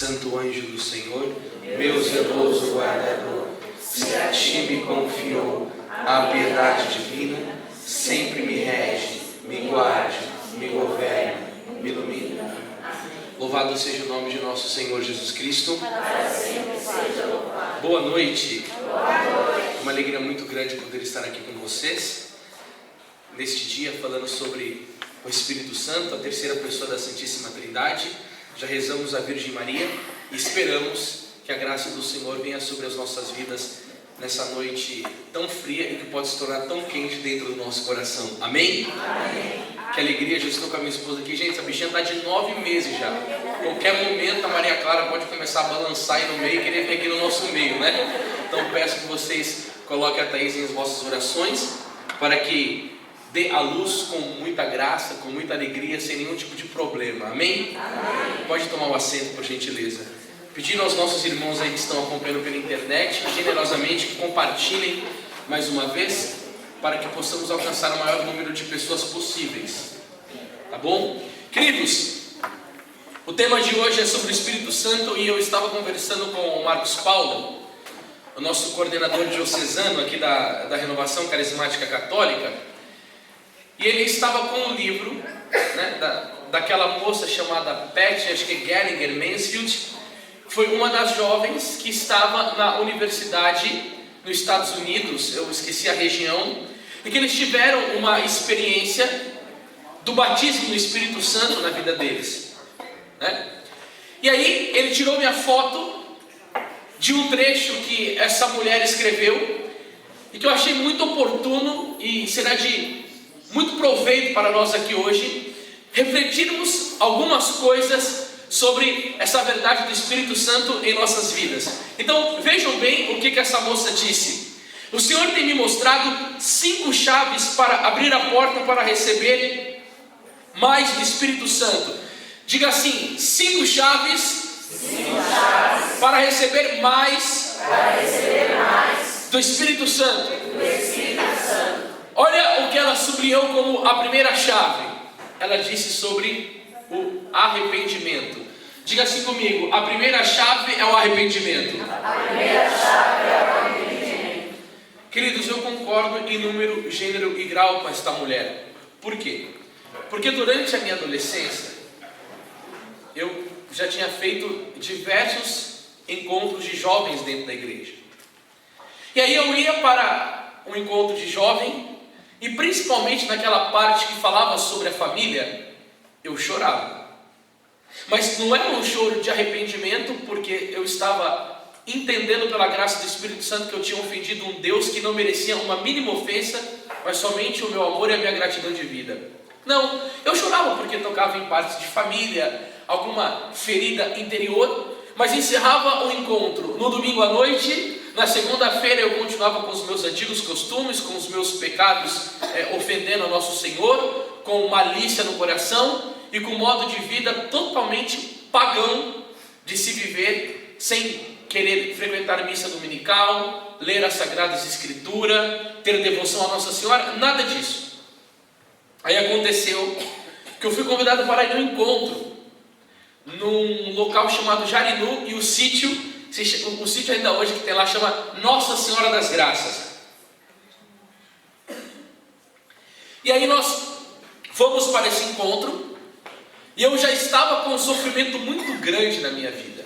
Santo anjo do Senhor, meu zeloso guardador, se a ti me confiou a piedade divina, sempre me rege, me guarde, me governe, me ilumina. Louvado seja o nome de nosso Senhor Jesus Cristo. Boa noite. É uma alegria muito grande poder estar aqui com vocês neste dia, falando sobre o Espírito Santo, a terceira pessoa da Santíssima Trindade. Já rezamos a Virgem Maria e esperamos que a graça do Senhor venha sobre as nossas vidas nessa noite tão fria e que pode se tornar tão quente dentro do nosso coração. Amém? Amém. Que alegria, já estou com a minha esposa aqui. Gente, essa bichinha está de 9 meses já. Qualquer momento a Maria Clara pode começar a balançar aí no meio e querer vir aqui no nosso meio, né? Então peço que vocês coloquem a Thaís em vossas orações para que dê a luz com muita graça, com muita alegria, sem nenhum tipo de problema. Amém? Amém. Pode tomar o assento, por gentileza. Pedindo aos nossos irmãos aí que estão acompanhando pela internet, generosamente que compartilhem mais uma vez, para que possamos alcançar o maior número de pessoas possíveis. Tá bom? Queridos, o tema de hoje é sobre o Espírito Santo e eu estava conversando com o Marcos Paulo, o nosso coordenador diocesano aqui da Renovação Carismática Católica. E ele estava com um livro, né, daquela moça chamada Pat, acho que é Gallagher Mansfield, foi uma das jovens que estava na universidade nos Estados Unidos, eu esqueci a região, e que eles tiveram uma experiência do batismo no Espírito Santo na vida deles, né? E aí ele tirou minha foto de um trecho que essa mulher escreveu e que eu achei muito oportuno e será de muito proveito para nós aqui hoje, refletirmos algumas coisas sobre essa verdade do Espírito Santo em nossas vidas. Então vejam bem o que essa moça disse. O Senhor tem me mostrado 5 chaves para abrir a porta para receber mais do Espírito Santo. Diga assim: 5 chaves para receber mais do Espírito Santo. Olha o que ela sublinhou como a primeira chave. Ela disse sobre o arrependimento. Diga assim comigo: a primeira chave é o arrependimento. A primeira chave é o arrependimento. Queridos, eu concordo em número, gênero e grau com esta mulher. Por quê? Porque durante a minha adolescência eu já tinha feito diversos encontros de jovens dentro da igreja. E aí eu ia para um encontro de jovem e principalmente naquela parte que falava sobre a família, eu chorava. Mas não era um choro de arrependimento, porque eu estava entendendo pela graça do Espírito Santo que eu tinha ofendido um Deus que não merecia uma mínima ofensa, mas somente o meu amor e a minha gratidão de vida. Não, eu chorava porque tocava em partes de família, alguma ferida interior, mas encerrava o encontro no domingo à noite. Na segunda-feira eu continuava com os meus antigos costumes, com os meus pecados, ofendendo a nosso Senhor, com malícia no coração e com um modo de vida totalmente pagão de se viver, sem querer frequentar a missa dominical, ler as Sagradas Escrituras, ter devoção a Nossa Senhora, nada disso. Aí aconteceu que eu fui convidado para ir num encontro, num local chamado Jarinu, e o sítio ainda hoje que tem lá chama Nossa Senhora das Graças. E aí nós fomos para esse encontro e eu já estava com um sofrimento muito grande na minha vida,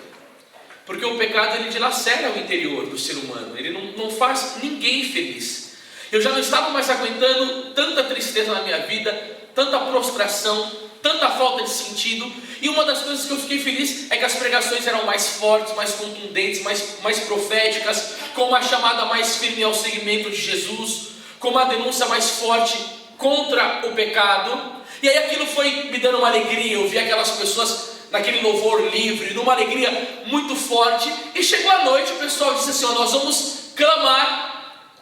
porque o pecado ele dilacera o interior do ser humano, ele não faz ninguém feliz. Eu já não estava mais aguentando tanta tristeza na minha vida, tanta prostração, tanta falta de sentido. E uma das coisas que eu fiquei feliz é que as pregações eram mais fortes, mais contundentes, mais proféticas, com uma chamada mais firme ao seguimento de Jesus, com uma denúncia mais forte contra o pecado. E aí aquilo foi me dando uma alegria. Eu vi aquelas pessoas naquele louvor livre, numa alegria muito forte. E chegou a noite, o pessoal disse assim: nós vamos clamar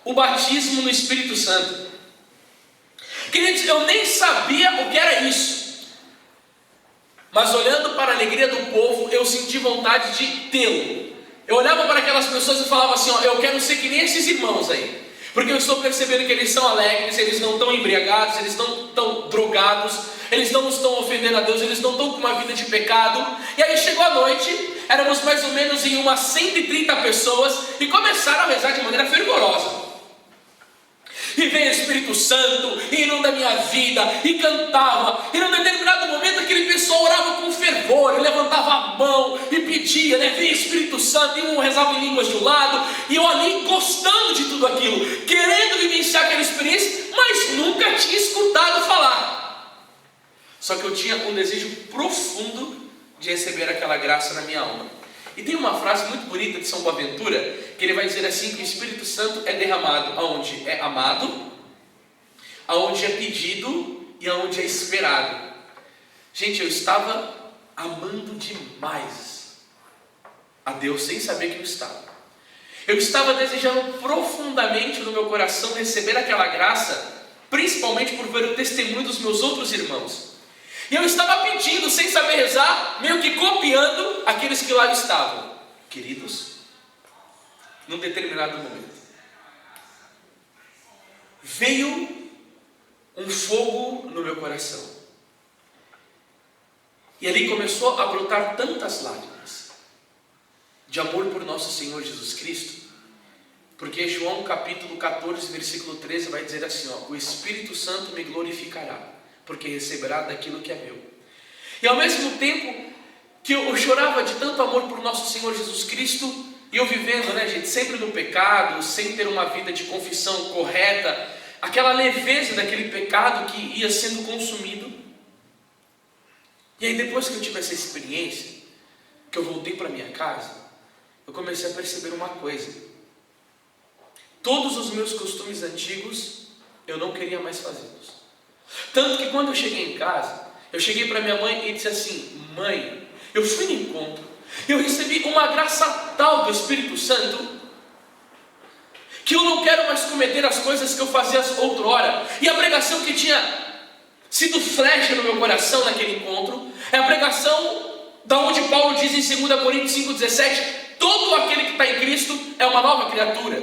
o batismo no Espírito Santo. Queridos, eu nem sabia o que era isso, mas olhando para a alegria do povo, eu senti vontade de tê-lo. Eu olhava para aquelas pessoas e falava assim: eu quero ser que nem esses irmãos aí, Porque eu estou percebendo que eles são alegres, eles não estão embriagados, eles não estão drogados, eles não estão ofendendo a Deus, eles não estão com uma vida de pecado. E aí chegou a noite, éramos mais ou menos em umas 130 pessoas e começaram a rezar de maneira fervorosa. E veio o Espírito Santo, e inunda minha vida, e cantava, e num determinado momento aquele pessoal orava com fervor, e levantava a mão, e pedia, né? Veio o Espírito Santo, e um rezava em línguas de um lado, e eu ali gostando de tudo aquilo, querendo vivenciar aquela experiência, mas nunca tinha escutado falar. Só que eu tinha um desejo profundo de receber aquela graça na minha alma. E tem uma frase muito bonita de São Boaventura, que ele vai dizer assim, que o Espírito Santo é derramado aonde é amado, aonde é pedido e aonde é esperado. Gente, eu estava amando demais a Deus sem saber que eu estava. Eu estava desejando profundamente no meu coração receber aquela graça, principalmente por ver o testemunho dos meus outros irmãos. E eu estava pedindo, sem saber rezar, meio que copiando aqueles que lá estavam. Queridos, num determinado momento, veio um fogo no meu coração. E ali começou a brotar tantas lágrimas de amor por nosso Senhor Jesus Cristo, porque João capítulo 14, versículo 13 vai dizer assim, ó, o Espírito Santo me glorificará, porque receberá daquilo que é meu. E ao mesmo tempo que eu chorava de tanto amor por nosso Senhor Jesus Cristo, e eu vivendo, né, gente, sempre no pecado, sem ter uma vida de confissão correta, aquela leveza daquele pecado que ia sendo consumido. E aí depois que eu tive essa experiência, que eu voltei para minha casa, eu comecei a perceber uma coisa: todos os meus costumes antigos eu não queria mais fazê-los. Tanto que quando eu cheguei em casa, eu cheguei para minha mãe e disse assim: mãe, eu fui no encontro, eu recebi uma graça tal do Espírito Santo, que eu não quero mais cometer as coisas que eu fazia outrora. E a pregação que tinha sido flecha no meu coração naquele encontro, é a pregação da onde Paulo diz em 2 Coríntios 5,17, todo aquele que está em Cristo é uma nova criatura.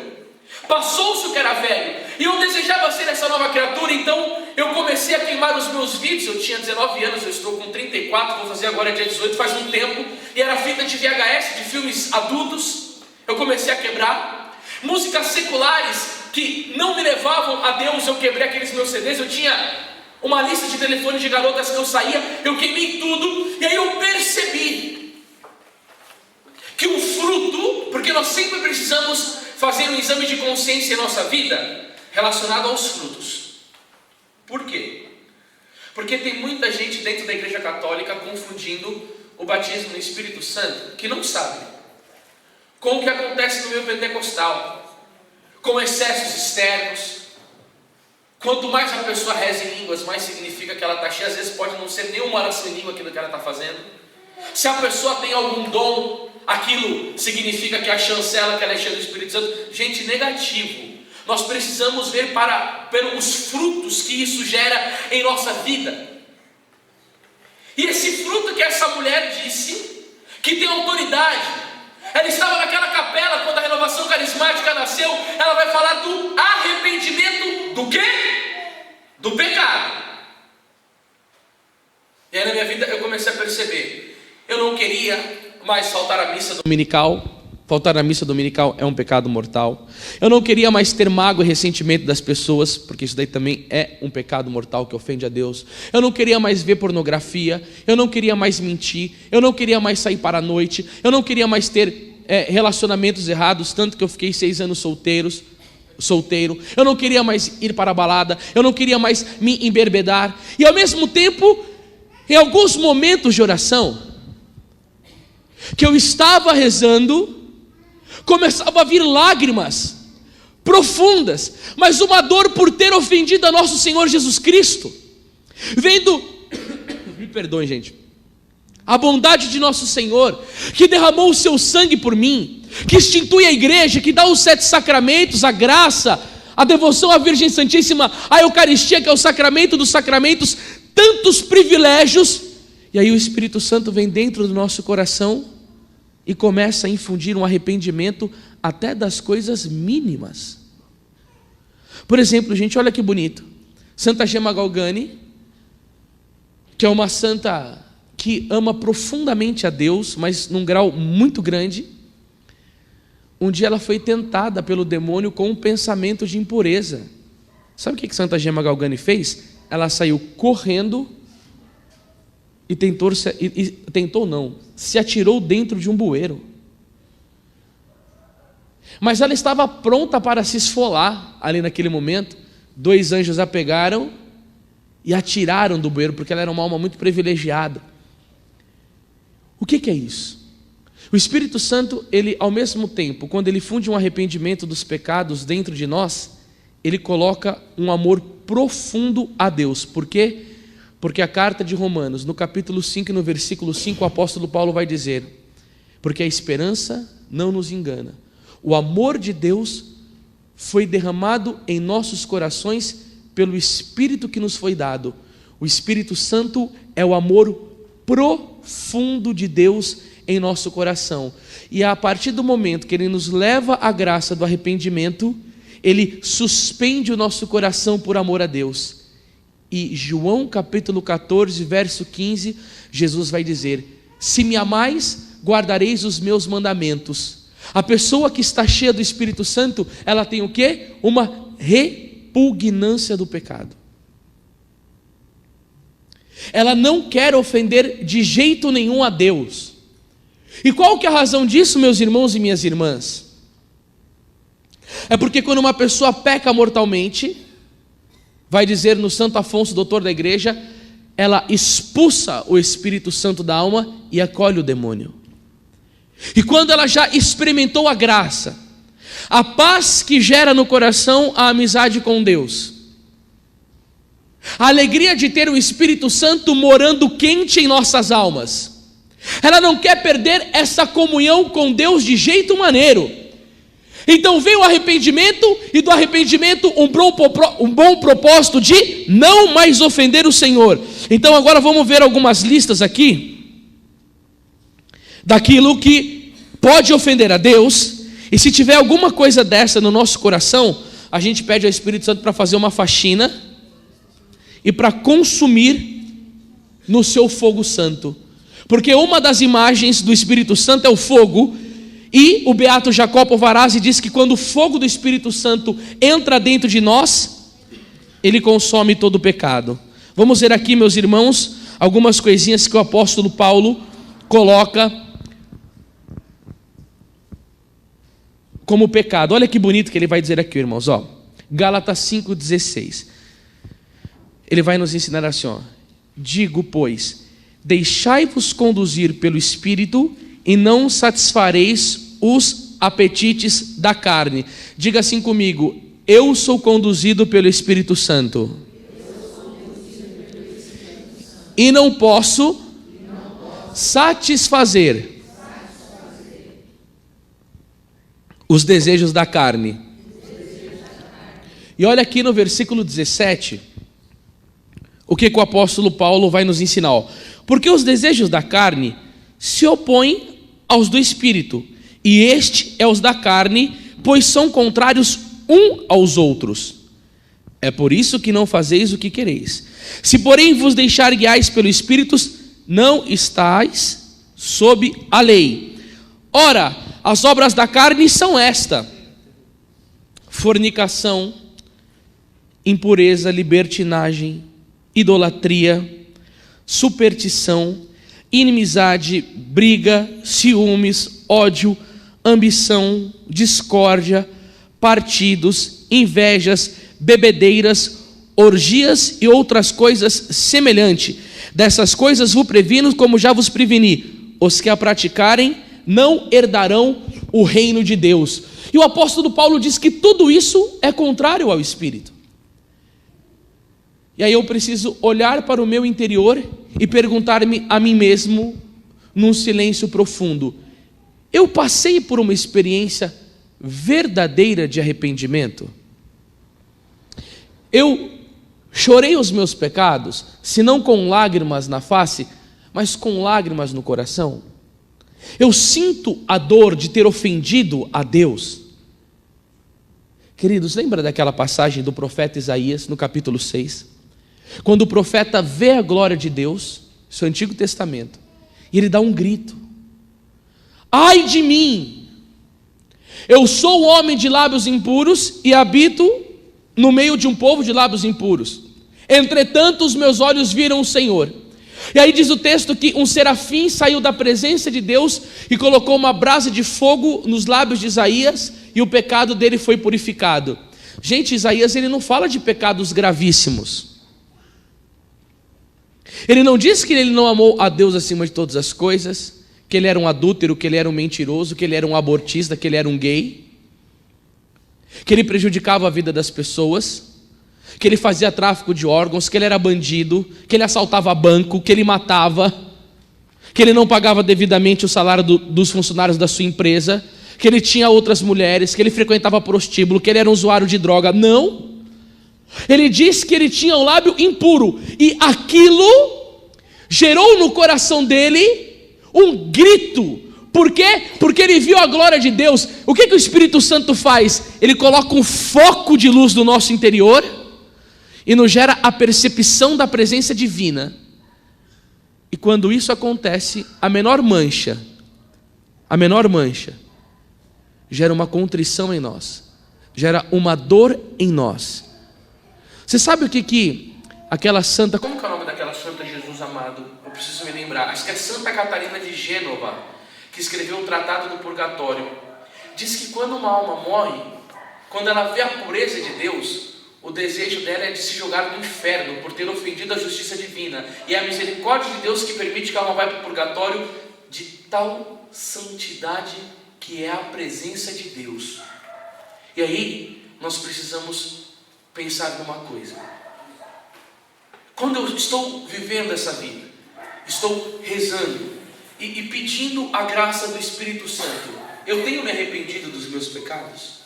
Passou-se o que era velho, e eu desejava ser essa nova criatura. Então eu comecei a queimar os meus vídeos. Eu tinha 19 anos, eu estou com 34, vou fazer agora dia 18, faz um tempo. E era fita de VHS, de filmes adultos. Eu comecei a quebrar músicas seculares que não me levavam a Deus. Eu quebrei aqueles meus CDs. Eu tinha uma lista de telefones de garotas que eu saía, eu queimei tudo. E aí eu percebi que o fruto, porque nós sempre precisamos fazer um exame de consciência em nossa vida relacionado aos frutos. Por quê? Porque tem muita gente dentro da Igreja Católica confundindo o batismo no Espírito Santo, que não sabe, com o que acontece no meio pentecostal, com excessos externos. Quanto mais a pessoa reza em línguas, mais significa que ela está cheia. Às vezes pode não ser nenhuma oração em língua aquilo que ela está fazendo. Se a pessoa tem algum dom, aquilo significa que a chancela que ela é cheia do Espírito Santo. Gente, negativo. Nós precisamos ver pelos frutos que isso gera em nossa vida. E esse fruto que essa mulher disse, que tem autoridade, ela estava naquela capela quando a renovação carismática nasceu. Ela vai falar do arrependimento do quê? Do pecado. E aí na minha vida eu comecei a perceber, eu não queria mais faltar à missa dominical. Faltar à missa dominical é um pecado mortal. Eu não queria mais ter mágoa e ressentimento das pessoas, porque isso daí também é um pecado mortal que ofende a Deus. Eu não queria mais ver pornografia. Eu não queria mais mentir. Eu não queria mais sair para a noite. Eu não queria mais ter relacionamentos errados, tanto que eu fiquei 6 anos solteiro. Eu não queria mais ir para a balada. Eu não queria mais me embebedar. E ao mesmo tempo, em alguns momentos de oração, que eu estava rezando, começava a vir lágrimas profundas, mas uma dor por ter ofendido a nosso Senhor Jesus Cristo, vendo, me perdoem gente, a bondade de nosso Senhor, que derramou o seu sangue por mim, que institui a igreja, que dá os 7 sacramentos, a graça, a devoção à Virgem Santíssima, a Eucaristia, que é o sacramento dos sacramentos, tantos privilégios. E aí o Espírito Santo vem dentro do nosso coração e começa a infundir um arrependimento até das coisas mínimas. Por exemplo, gente, olha que bonito. Santa Gemma Galgani, que é uma santa que ama profundamente a Deus, mas num grau muito grande. Um dia ela foi tentada pelo demônio com um pensamento de impureza. Sabe o que Santa Gemma Galgani fez? Ela saiu correndo e se atirou dentro de um bueiro. Mas ela estava pronta para se esfolar ali naquele momento. 2 anjos a pegaram e atiraram do bueiro, porque ela era uma alma muito privilegiada. O que é isso? O Espírito Santo, ele ao mesmo tempo, quando ele funde um arrependimento dos pecados dentro de nós, ele coloca um amor profundo a Deus. Por quê? Porque a carta de Romanos, no capítulo 5 e no versículo 5, o apóstolo Paulo vai dizer: porque a esperança não nos engana. O amor de Deus foi derramado em nossos corações pelo Espírito que nos foi dado. O Espírito Santo é o amor profundo de Deus em nosso coração. E a partir do momento que Ele nos leva à graça do arrependimento, Ele suspende o nosso coração por amor a Deus. E João capítulo 14, verso 15, Jesus vai dizer: se me amais, guardareis os meus mandamentos. A pessoa que está cheia do Espírito Santo, ela tem o quê? Uma repugnância do pecado. Ela não quer ofender de jeito nenhum a Deus. E qual que é a razão disso, meus irmãos e minhas irmãs? É porque quando uma pessoa peca mortalmente, vai dizer no Santo Afonso, doutor da igreja, ela expulsa o Espírito Santo da alma e acolhe o demônio. E quando ela já experimentou a graça, a paz que gera no coração a amizade com Deus, a alegria de ter o Espírito Santo morando quente em nossas almas, ela não quer perder essa comunhão com Deus de jeito maneiro. Então vem o arrependimento, e do arrependimento um bom propósito de não mais ofender o Senhor. Então agora vamos ver algumas listas aqui daquilo que pode ofender a Deus. E se tiver alguma coisa dessa no nosso coração, a gente pede ao Espírito Santo para fazer uma faxina e para consumir no seu fogo santo. Porque uma das imagens do Espírito Santo é o fogo. E o beato Jacó Povarazzi diz que quando o fogo do Espírito Santo entra dentro de nós, ele consome todo o pecado. Vamos ver aqui, meus irmãos, algumas coisinhas que o apóstolo Paulo coloca como pecado. Olha que bonito que ele vai dizer aqui, irmãos. Gálatas 5,16. Ele vai nos ensinar assim, digo, pois, deixai-vos conduzir pelo Espírito e não satisfareis os apetites da carne. Diga assim comigo: eu sou conduzido pelo Espírito Santo. E não posso satisfazer os desejos da carne. E olha aqui no versículo 17, o que o apóstolo Paulo vai nos ensinar. Porque os desejos da carne se opõem aos do Espírito, e este é os da carne, pois são contrários um aos outros. É por isso que não fazeis o que quereis. Se porém vos deixar guiais pelo Espírito, não estáis sob a lei. Ora, as obras da carne são esta: fornicação, impureza, libertinagem, idolatria, superstição, inimizade, briga, ciúmes, ódio, ambição, discórdia, partidos, invejas, bebedeiras, orgias e outras coisas semelhantes. Dessas coisas vos previno, como já vos preveni: os que a praticarem não herdarão o reino de Deus. E o apóstolo Paulo diz que tudo isso é contrário ao Espírito. E aí eu preciso olhar para o meu interior e perguntar-me a mim mesmo, num silêncio profundo: eu passei por uma experiência verdadeira de arrependimento? Eu chorei os meus pecados, se não com lágrimas na face, mas com lágrimas no coração? Eu sinto a dor de ter ofendido a Deus? Queridos, lembra daquela passagem do profeta Isaías, no capítulo 6? Quando o profeta vê a glória de Deus, isso é o Antigo Testamento, e ele dá um grito: ai de mim, eu sou homem de lábios impuros e habito no meio de um povo de lábios impuros. Entretanto, os meus olhos viram o Senhor. E aí diz o texto que um serafim saiu da presença de Deus e colocou uma brasa de fogo nos lábios de Isaías, e o pecado dele foi purificado. Gente, Isaías, ele não fala de pecados gravíssimos. Ele não diz que ele não amou a Deus acima de todas as coisas, que ele era um adúltero, que ele era um mentiroso, que ele era um abortista, que ele era um gay, que ele prejudicava a vida das pessoas, que ele fazia tráfico de órgãos, que ele era bandido, que ele assaltava banco, que ele matava, que ele não pagava devidamente o salário dos funcionários da sua empresa, que ele tinha outras mulheres, que ele frequentava prostíbulo, que ele era um usuário de droga. Não. Ele diz que ele tinha um lábio impuro, e aquilo gerou no coração dele um grito. Por quê? Porque ele viu a glória de Deus. O que o Espírito Santo faz? Ele coloca um foco de luz no nosso interior e nos gera a percepção da presença divina. E quando isso acontece, a menor mancha gera uma contrição em nós, gera uma dor em nós. Você sabe o que aquela santa... Como que é o nome daquela santa, Jesus amado? Eu preciso me lembrar. Acho que é Santa Catarina de Gênova, que escreveu um tratado do purgatório. Diz que quando uma alma morre, quando ela vê a pureza de Deus, o desejo dela é de se jogar no inferno por ter ofendido a justiça divina. E é a misericórdia de Deus que permite que a alma vá para o purgatório de tal santidade que é a presença de Deus. E aí nós precisamos pensar numa coisa: quando eu estou vivendo essa vida, estou rezando e pedindo a graça do Espírito Santo, eu tenho me arrependido dos meus pecados?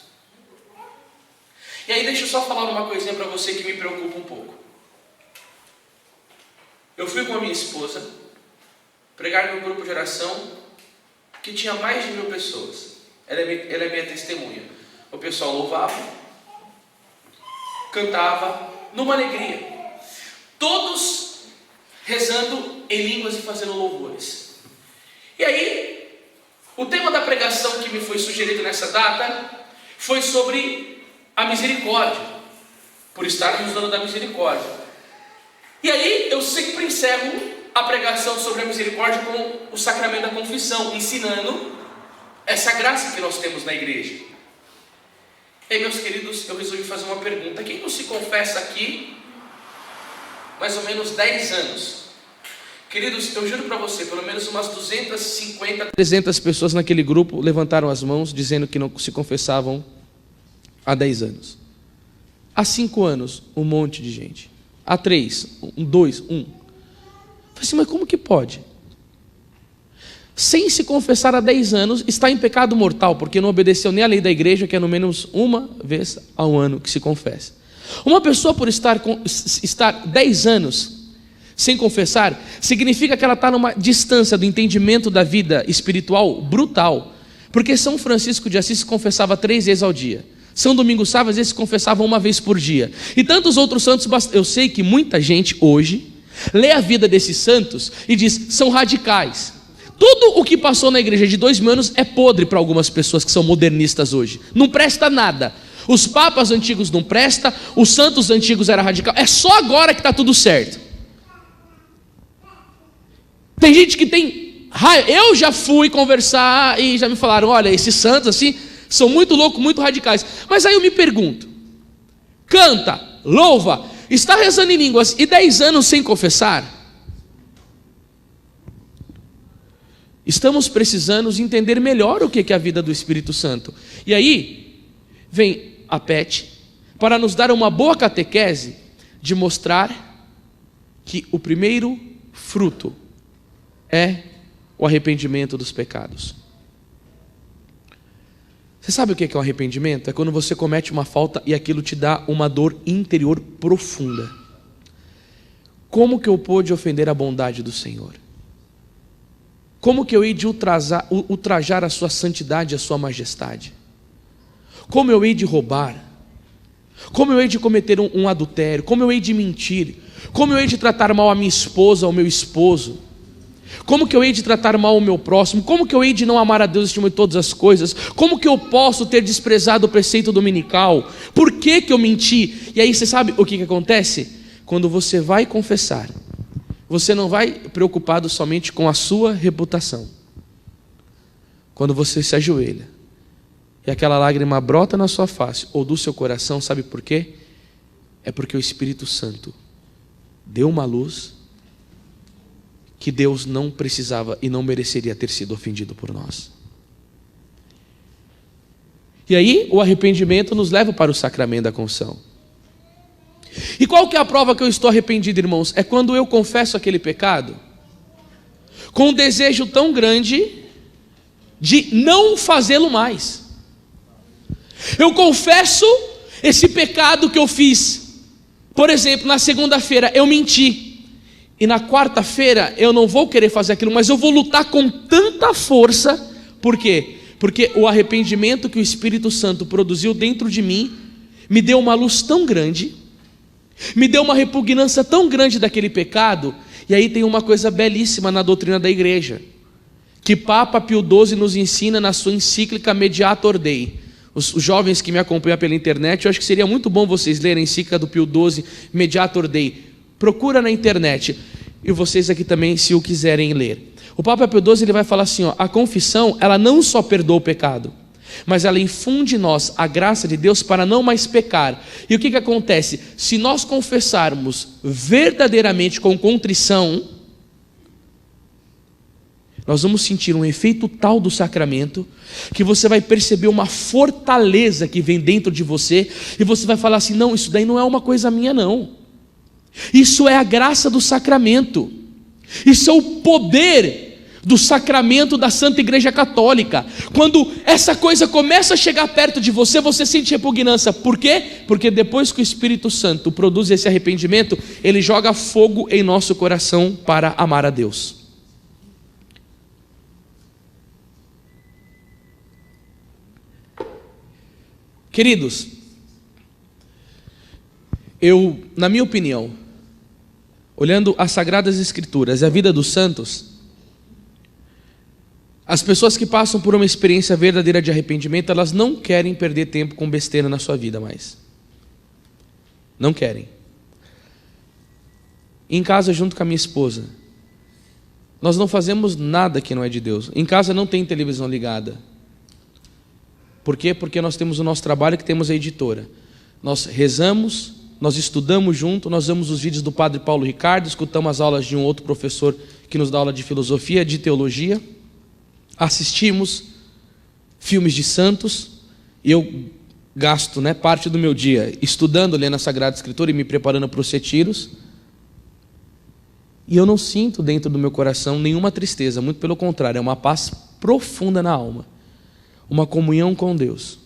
E aí deixa eu só falar uma coisinha para você que me preocupa um pouco. Eu fui com a minha esposa pregar no grupo de oração que tinha mais de 1000 pessoas. Ela é minha testemunha. O pessoal louvava, cantava, numa alegria, todos rezando em línguas e fazendo louvores. E aí, o tema da pregação que me foi sugerido nessa data foi sobre a misericórdia, por estarmos no ano da misericórdia. E aí, eu sempre encerro a pregação sobre a misericórdia com o sacramento da confissão, ensinando essa graça que nós temos na igreja. E aí, meus queridos, eu resolvi fazer uma pergunta: quem não se confessa aqui mais ou menos 10 anos? Queridos, eu juro para você, pelo menos umas 250, 300 pessoas naquele grupo levantaram as mãos dizendo que não se confessavam há 10 anos. Há 5 anos, um monte de gente. Há 3, 2, 1. Eu falei assim, mas como que pode? Sem se confessar há 10 anos, está em pecado mortal, porque não obedeceu nem a lei da igreja, que é no menos uma vez ao ano que se confessa. Uma pessoa por estar 10 anos sem confessar, significa que ela está numa distância do entendimento da vida espiritual brutal, porque São Francisco de Assis se confessava 3 vezes ao dia. São Domingos Sávio às vezes se confessava 1 vez por dia. E tantos outros santos, eu sei que muita gente hoje lê a vida desses santos e diz, são radicais. Tudo o que passou na igreja de 2000 anos é podre para algumas pessoas que são modernistas hoje. Não presta nada. Os papas antigos não prestam, os santos antigos eram radicais. É só agora que está tudo certo. Tem gente que tem raiva. Eu já fui conversar e já me falaram, olha, esses santos assim são muito loucos, muito radicais. Mas aí eu me pergunto, canta, louva, está rezando em línguas e 10 anos sem confessar? Estamos precisando entender melhor o que é a vida do Espírito Santo. E aí vem a PET para nos dar uma boa catequese de mostrar que o primeiro fruto é o arrependimento dos pecados. Você sabe o que é o arrependimento? É quando você comete uma falta e aquilo te dá uma dor interior profunda. Como que eu pude ofender a bondade do Senhor? Como que eu hei de ultrajar a sua santidade, a sua majestade? Como eu hei de roubar? Como eu hei de cometer um adultério? Como eu hei de mentir? Como eu hei de tratar mal a minha esposa, ao meu esposo? Como que eu hei de tratar mal o meu próximo? Como que eu hei de não amar a Deus acima de todas as coisas? Como que eu posso ter desprezado o preceito dominical? Por que que eu menti? E aí você sabe o que acontece? Quando você vai confessar, você não vai preocupado somente com a sua reputação. Quando você se ajoelha e aquela lágrima brota na sua face ou do seu coração, sabe por quê? É porque o Espírito Santo deu uma luz que Deus não precisava e não mereceria ter sido ofendido por nós. E aí o arrependimento nos leva para o sacramento da confissão. E qual que é a prova que eu estou arrependido, irmãos? É quando eu confesso aquele pecado com um desejo tão grande de não fazê-lo mais. Eu confesso esse pecado que eu fiz. Por exemplo, na segunda-feira eu menti. E na quarta-feira eu não vou querer fazer aquilo, mas eu vou lutar com tanta força. Por quê? Porque o arrependimento que o Espírito Santo produziu dentro de mim me deu uma luz tão grande, me deu uma repugnância tão grande daquele pecado. E aí tem uma coisa belíssima na doutrina da igreja, que Papa Pio XII nos ensina na sua encíclica Mediator Dei. Os jovens que me acompanham pela internet, eu acho que seria muito bom vocês lerem a encíclica do Pio XII, Mediator Dei. Procura na internet, e vocês aqui também, se o quiserem ler. O Papa Pio XII ele vai falar assim, ó, a confissão, ela não só perdoa o pecado, mas ela infunde em nós a graça de Deus para não mais pecar. E o que acontece? Se nós confessarmos verdadeiramente com contrição, nós vamos sentir um efeito tal do sacramento, que você vai perceber uma fortaleza que vem dentro de você, e você vai falar assim, não, isso daí não é uma coisa minha não. Isso é a graça do sacramento. Isso é o poder do sacramento da Santa Igreja Católica. Quando essa coisa começa a chegar perto de você, você sente repugnância. Por quê? Porque depois que o Espírito Santo produz esse arrependimento, ele joga fogo em nosso coração para amar a Deus. Queridos, na minha opinião, olhando as Sagradas Escrituras e a vida dos santos, as pessoas que passam por uma experiência verdadeira de arrependimento, elas não querem perder tempo com besteira na sua vida mais. Não querem. Em casa, junto com a minha esposa, nós não fazemos nada que não é de Deus. Em casa não tem televisão ligada. Por quê? Porque nós temos o nosso trabalho, que temos a editora. Nós rezamos, nós estudamos junto, nós vemos os vídeos do Padre Paulo Ricardo, escutamos as aulas de um outro professor que nos dá aula de filosofia, de teologia, assistimos filmes de santos, e eu gasto parte do meu dia estudando, lendo a Sagrada Escritura e me preparando para os retiros, e eu não sinto dentro do meu coração nenhuma tristeza, muito pelo contrário, é uma paz profunda na alma, uma comunhão com Deus,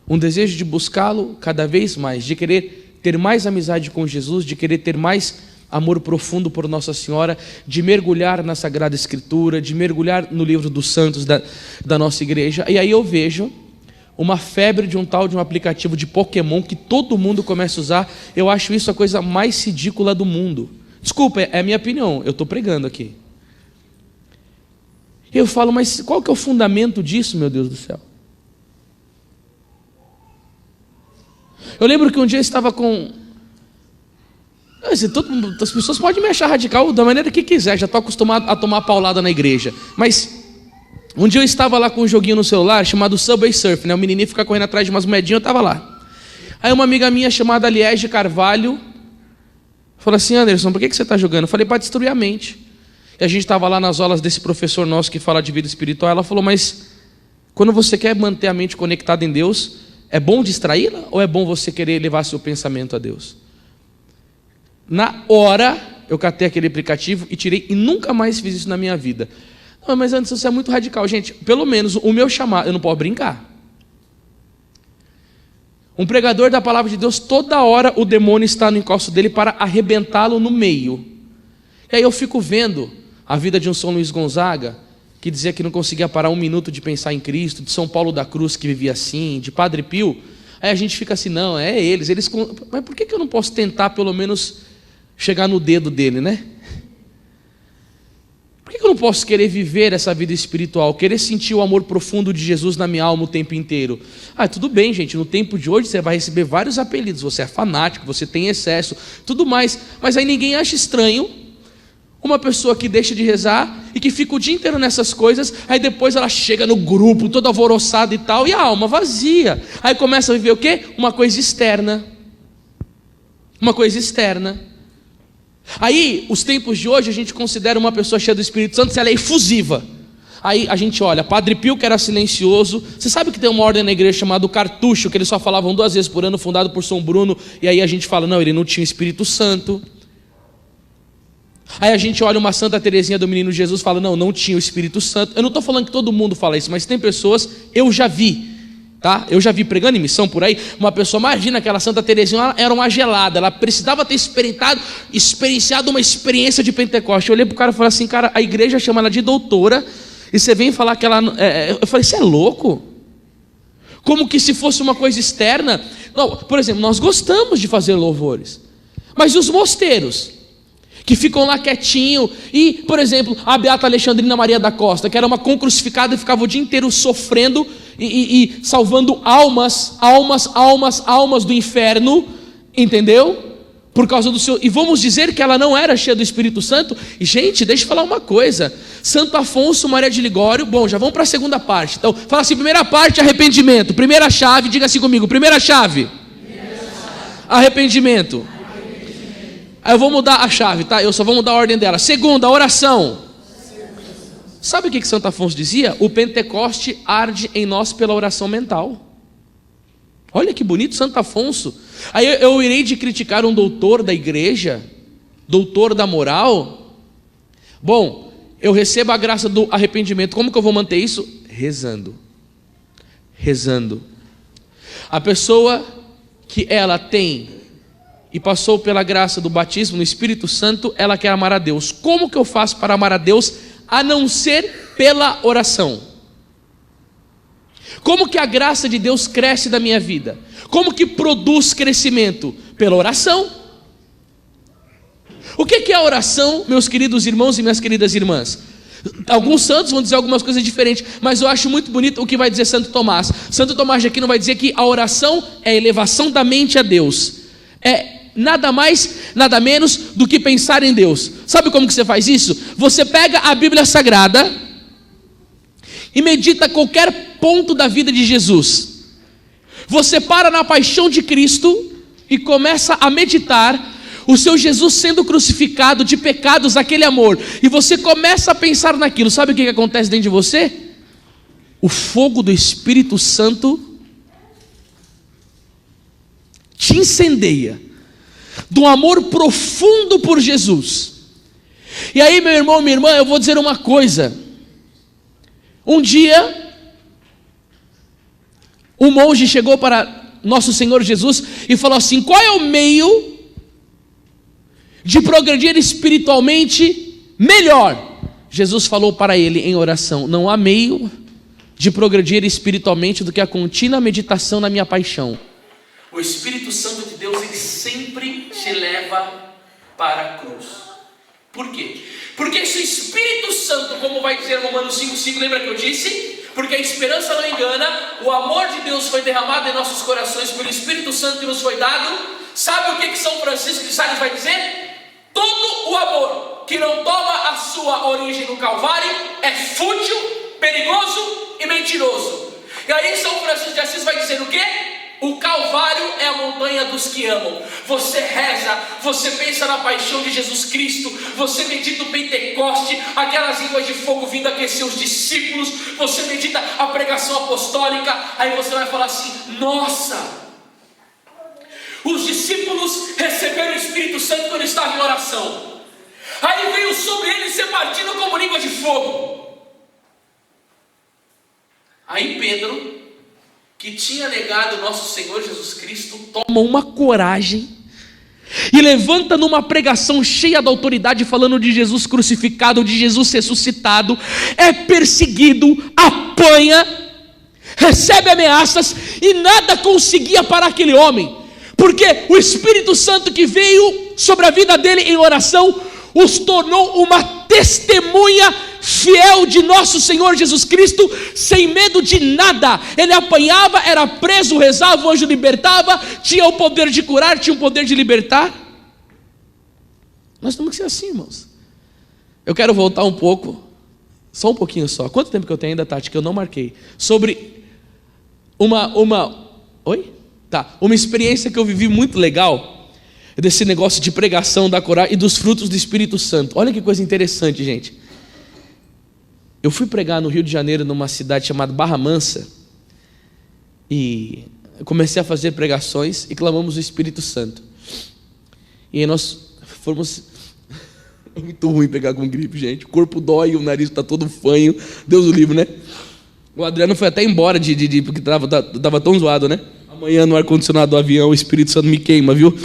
um desejo de buscá-lo cada vez mais, de querer ter mais amizade com Jesus, de querer ter mais amor profundo por Nossa Senhora, de mergulhar na Sagrada Escritura, de mergulhar no livro dos santos da nossa igreja. E aí eu vejo uma febre de um aplicativo de Pokémon que todo mundo começa a usar. Eu acho isso a coisa mais ridícula do mundo. Desculpa, é a minha opinião, eu estou pregando aqui. Eu falo, mas qual que é o fundamento disso, meu Deus do céu? Eu lembro que um dia eu estava com... As pessoas podem me achar radical da maneira que quiser, já estou acostumado a tomar paulada na igreja. Mas um dia eu estava lá com um joguinho no celular chamado Subway Surf, O menininho fica correndo atrás de umas moedinhas, eu estava lá. Aí uma amiga minha chamada Liege Carvalho falou assim, Anderson, por que você está jogando? Eu falei, para destruir a mente. E a gente estava lá nas aulas desse professor nosso que fala de vida espiritual. Ela falou, mas quando você quer manter a mente conectada em Deus, é bom distraí-la ou é bom você querer levar seu pensamento a Deus? Na hora eu catei aquele aplicativo e tirei, e nunca mais fiz isso na minha vida. Não, mas antes você é muito radical. Gente, pelo menos o meu chamado, eu não posso brincar. Um pregador da palavra de Deus, toda hora o demônio está no encosto dele para arrebentá-lo no meio. E aí eu fico vendo a vida de um São Luís Gonzaga, que dizia que não conseguia parar um minuto de pensar em Cristo, de São Paulo da Cruz, que vivia assim, de Padre Pio. Aí a gente fica assim, não, é eles, mas por que eu não posso tentar pelo menos chegar no dedo dele, né? Por que eu não posso querer viver essa vida espiritual, querer sentir o amor profundo de Jesus na minha alma o tempo inteiro? Tudo bem, gente, no tempo de hoje você vai receber vários apelidos, você é fanático, você tem excesso, tudo mais, mas aí ninguém acha estranho uma pessoa que deixa de rezar e que fica o dia inteiro nessas coisas, aí depois ela chega no grupo toda alvoroçada e tal, e a alma vazia, aí começa a viver o quê? Uma coisa externa. Aí, os tempos de hoje, a gente considera uma pessoa cheia do Espírito Santo se ela é efusiva. Aí a gente olha, Padre Pio, que era silencioso. Você sabe que tem uma ordem na igreja chamada Cartucho, que eles só falavam 2 vezes por ano, fundado por São Bruno. E aí a gente fala, não, ele não tinha Espírito Santo. Aí a gente olha uma Santa Teresinha do Menino Jesus e fala, não tinha o Espírito Santo. Eu não estou falando que todo mundo fala isso, mas tem pessoas, eu já vi. Tá? Eu já vi pregando em missão por aí, uma pessoa, imagina aquela Santa Teresinha, ela era uma gelada, ela precisava ter experienciado uma experiência de Pentecoste. Eu olhei para o cara e falei assim, cara, a igreja chama ela de doutora, e você vem falar que ela... Eu falei, você é louco? Como que se fosse uma coisa externa? Não, por exemplo, nós gostamos de fazer louvores, mas e os mosteiros? Que ficam lá quietinho, e, por exemplo, a Beata Alexandrina Maria da Costa, que era uma concrucificada e ficava o dia inteiro sofrendo e salvando almas do inferno, entendeu? Por causa do seu... E vamos dizer que ela não era cheia do Espírito Santo? E, gente, deixa eu falar uma coisa, Santo Afonso Maria de Ligório, bom, já vamos para a segunda parte, então, fala assim, primeira parte, arrependimento, primeira chave, diga assim comigo, primeira chave. Arrependimento. Aí eu vou mudar a chave, tá? Eu só vou mudar a ordem dela. Segunda, oração. Sabe o que Santo Afonso dizia? O Pentecoste arde em nós pela oração mental. Olha que bonito Santo Afonso. Aí eu irei de criticar um doutor da igreja, doutor da moral. Bom, eu recebo a graça do arrependimento. Como que eu vou manter isso? Rezando. A pessoa que ela tem e passou pela graça do batismo no Espírito Santo, ela quer amar a Deus. Como que eu faço para amar a Deus, a não ser pela oração? Como que a graça de Deus cresce da minha vida? Como que produz crescimento? Pela oração. O que é a oração, meus queridos irmãos e minhas queridas irmãs? Alguns santos vão dizer algumas coisas diferentes, mas eu acho muito bonito o que vai dizer Santo Tomás. Santo Tomás de Aquino vai dizer que a oração é a elevação da mente a Deus. É nada mais, nada menos do que pensar em Deus. Sabe como que você faz isso? Você pega a Bíblia Sagrada e medita qualquer ponto da vida de Jesus. Você para na paixão de Cristo e começa a meditar o seu Jesus sendo crucificado, de pecados, aquele amor, e você começa a pensar naquilo. Sabe o que acontece dentro de você? O fogo do Espírito Santo te incendeia de um amor profundo por Jesus. E aí, meu irmão, minha irmã, eu vou dizer uma coisa. Um dia, um monge chegou para nosso Senhor Jesus e falou assim: qual é o meio de progredir espiritualmente melhor? Jesus falou para ele em oração: não há meio de progredir espiritualmente do que a contínua meditação na minha paixão. O Espírito Santo de Deus, ele sempre te leva para a cruz. Por quê? Porque se o Espírito Santo, como vai dizer Romanos 5,5, lembra que eu disse? Porque a esperança não engana, o amor de Deus foi derramado em nossos corações pelo Espírito Santo que nos foi dado. Sabe o que São Francisco de Sales vai dizer? Todo o amor que não toma a sua origem no Calvário é fútil, perigoso e mentiroso. E aí São Francisco de Assis vai dizer o quê? O Calvário é a montanha dos que amam. Você reza, você pensa na paixão de Jesus Cristo, você medita o Pentecoste, aquelas línguas de fogo vindo aquecer os discípulos, você medita a pregação apostólica, aí você vai falar assim: nossa, os discípulos receberam o Espírito Santo quando estavam em oração, aí veio sobre eles repartindo como língua de fogo. Aí Pedro, que tinha negado o nosso Senhor Jesus Cristo, toma uma coragem e levanta numa pregação cheia da autoridade, falando de Jesus crucificado, de Jesus ressuscitado, é perseguido, apanha, recebe ameaças e nada conseguia parar aquele homem, porque o Espírito Santo que veio sobre a vida dele em oração os tornou uma testemunha fiel de nosso Senhor Jesus Cristo, sem medo de nada. Ele apanhava, era preso, rezava, o anjo libertava, tinha o poder de curar, tinha o poder de libertar. Nós temos que ser assim, irmãos. Eu quero voltar um pouco, só um pouquinho só. Quanto tempo que eu tenho ainda, Tati, que eu não marquei? Sobre uma experiência que eu vivi muito legal, desse negócio de pregação da coragem e dos frutos do Espírito Santo. Olha que coisa interessante, gente. Eu fui pregar no Rio de Janeiro, numa cidade chamada Barra Mansa, e comecei a fazer pregações e clamamos o Espírito Santo. E aí nós fomos... É muito ruim pegar com gripe, gente. O corpo dói, o nariz está todo fanho. Deus o livre, né? O Adriano foi até embora porque estava tão zoado, né? Amanhã no ar-condicionado do avião o Espírito Santo me queima, viu?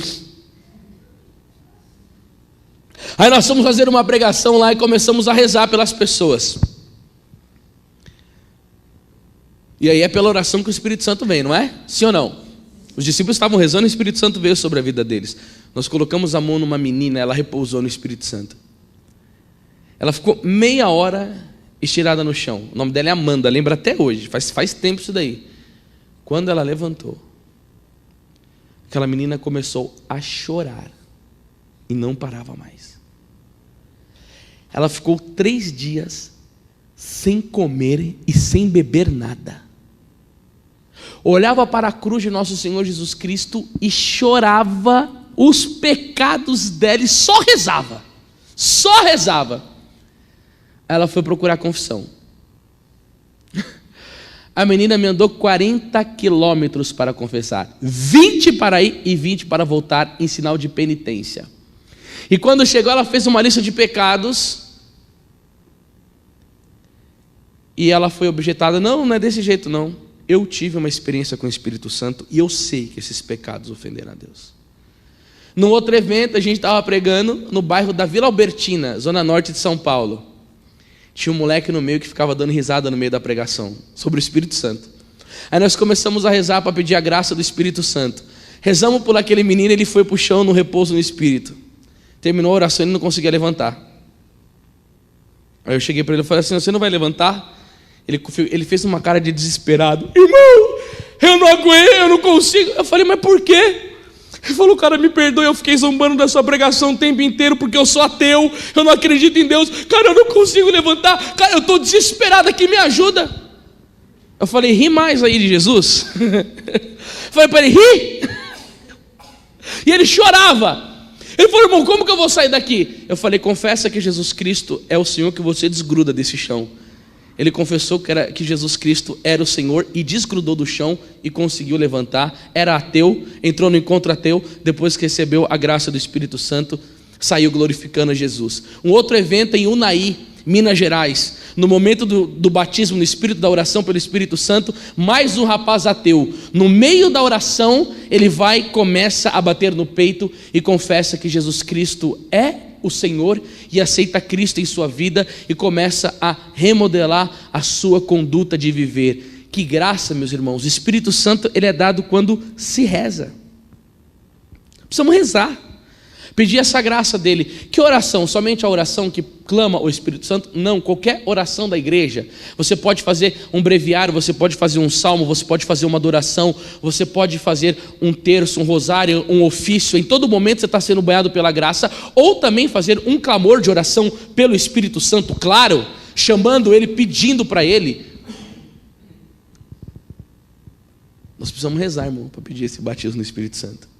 Aí nós fomos fazer uma pregação lá e começamos a rezar pelas pessoas. E aí é pela oração que o Espírito Santo vem, não é? Sim ou não? Os discípulos estavam rezando e o Espírito Santo veio sobre a vida deles. Nós colocamos a mão numa menina, ela repousou no Espírito Santo. Ela ficou meia hora estirada no chão. O nome dela é Amanda, lembra até hoje, faz tempo isso daí. Quando ela levantou, aquela menina começou a chorar e não parava mais. Ela ficou 3 dias sem comer e sem beber nada. Olhava para a cruz de nosso Senhor Jesus Cristo e chorava os pecados dela e só rezava. Só rezava. Ela foi procurar confissão. A menina me andou 40 quilômetros para confessar. 20 para ir e 20 para voltar em sinal de penitência. E quando chegou, ela fez uma lista de pecados. E ela foi objetada: não é desse jeito não. Eu tive uma experiência com o Espírito Santo e eu sei que esses pecados ofenderam a Deus. Num outro evento, a gente estava pregando no bairro da Vila Albertina, zona norte de São Paulo. Tinha um moleque no meio que ficava dando risada no meio da pregação, sobre o Espírito Santo. Aí nós começamos a rezar para pedir a graça do Espírito Santo. Rezamos por aquele menino, ele foi para o chão no repouso no Espírito. Terminou a oração e ele não conseguia levantar. Aí eu cheguei para ele e falei assim: você não vai levantar? Ele fez uma cara de desesperado: irmão, eu não aguento, eu não consigo. Eu falei: mas por quê? Ele falou: cara, me perdoe, eu fiquei zombando da sua pregação o tempo inteiro porque eu sou ateu, eu não acredito em Deus. Cara, eu não consigo levantar. Cara, eu estou desesperado aqui, me ajuda. Eu falei: ri mais aí de Jesus. Falei para ele: ri. E ele chorava. Ele falou: irmão, como que eu vou sair daqui? Eu falei: confessa que Jesus Cristo é o Senhor, que você desgruda desse chão. Ele confessou que Jesus Cristo era o Senhor e desgrudou do chão e conseguiu levantar. Era ateu, entrou no encontro ateu, depois que recebeu a graça do Espírito Santo, saiu glorificando a Jesus. Um outro evento em Unai, Minas Gerais, no momento do batismo no Espírito, da oração pelo Espírito Santo, mais um rapaz ateu, no meio da oração, ele começa a bater no peito e confessa que Jesus Cristo é o Senhor e aceita Cristo em sua vida e começa a remodelar a sua conduta de viver. Que graça, meus irmãos. O Espírito Santo, ele é dado quando se reza. Precisamos rezar, pedir essa graça dele. Que oração? Somente a oração que clama o Espírito Santo? Não, qualquer oração da igreja. Você pode fazer um breviário, você pode fazer um salmo, você pode fazer uma adoração, você pode fazer um terço, um rosário, um ofício. Em todo momento você está sendo banhado pela graça. Ou também fazer um clamor de oração pelo Espírito Santo, claro, chamando ele, pedindo para ele. Nós precisamos rezar, irmão, para pedir esse batismo no Espírito Santo.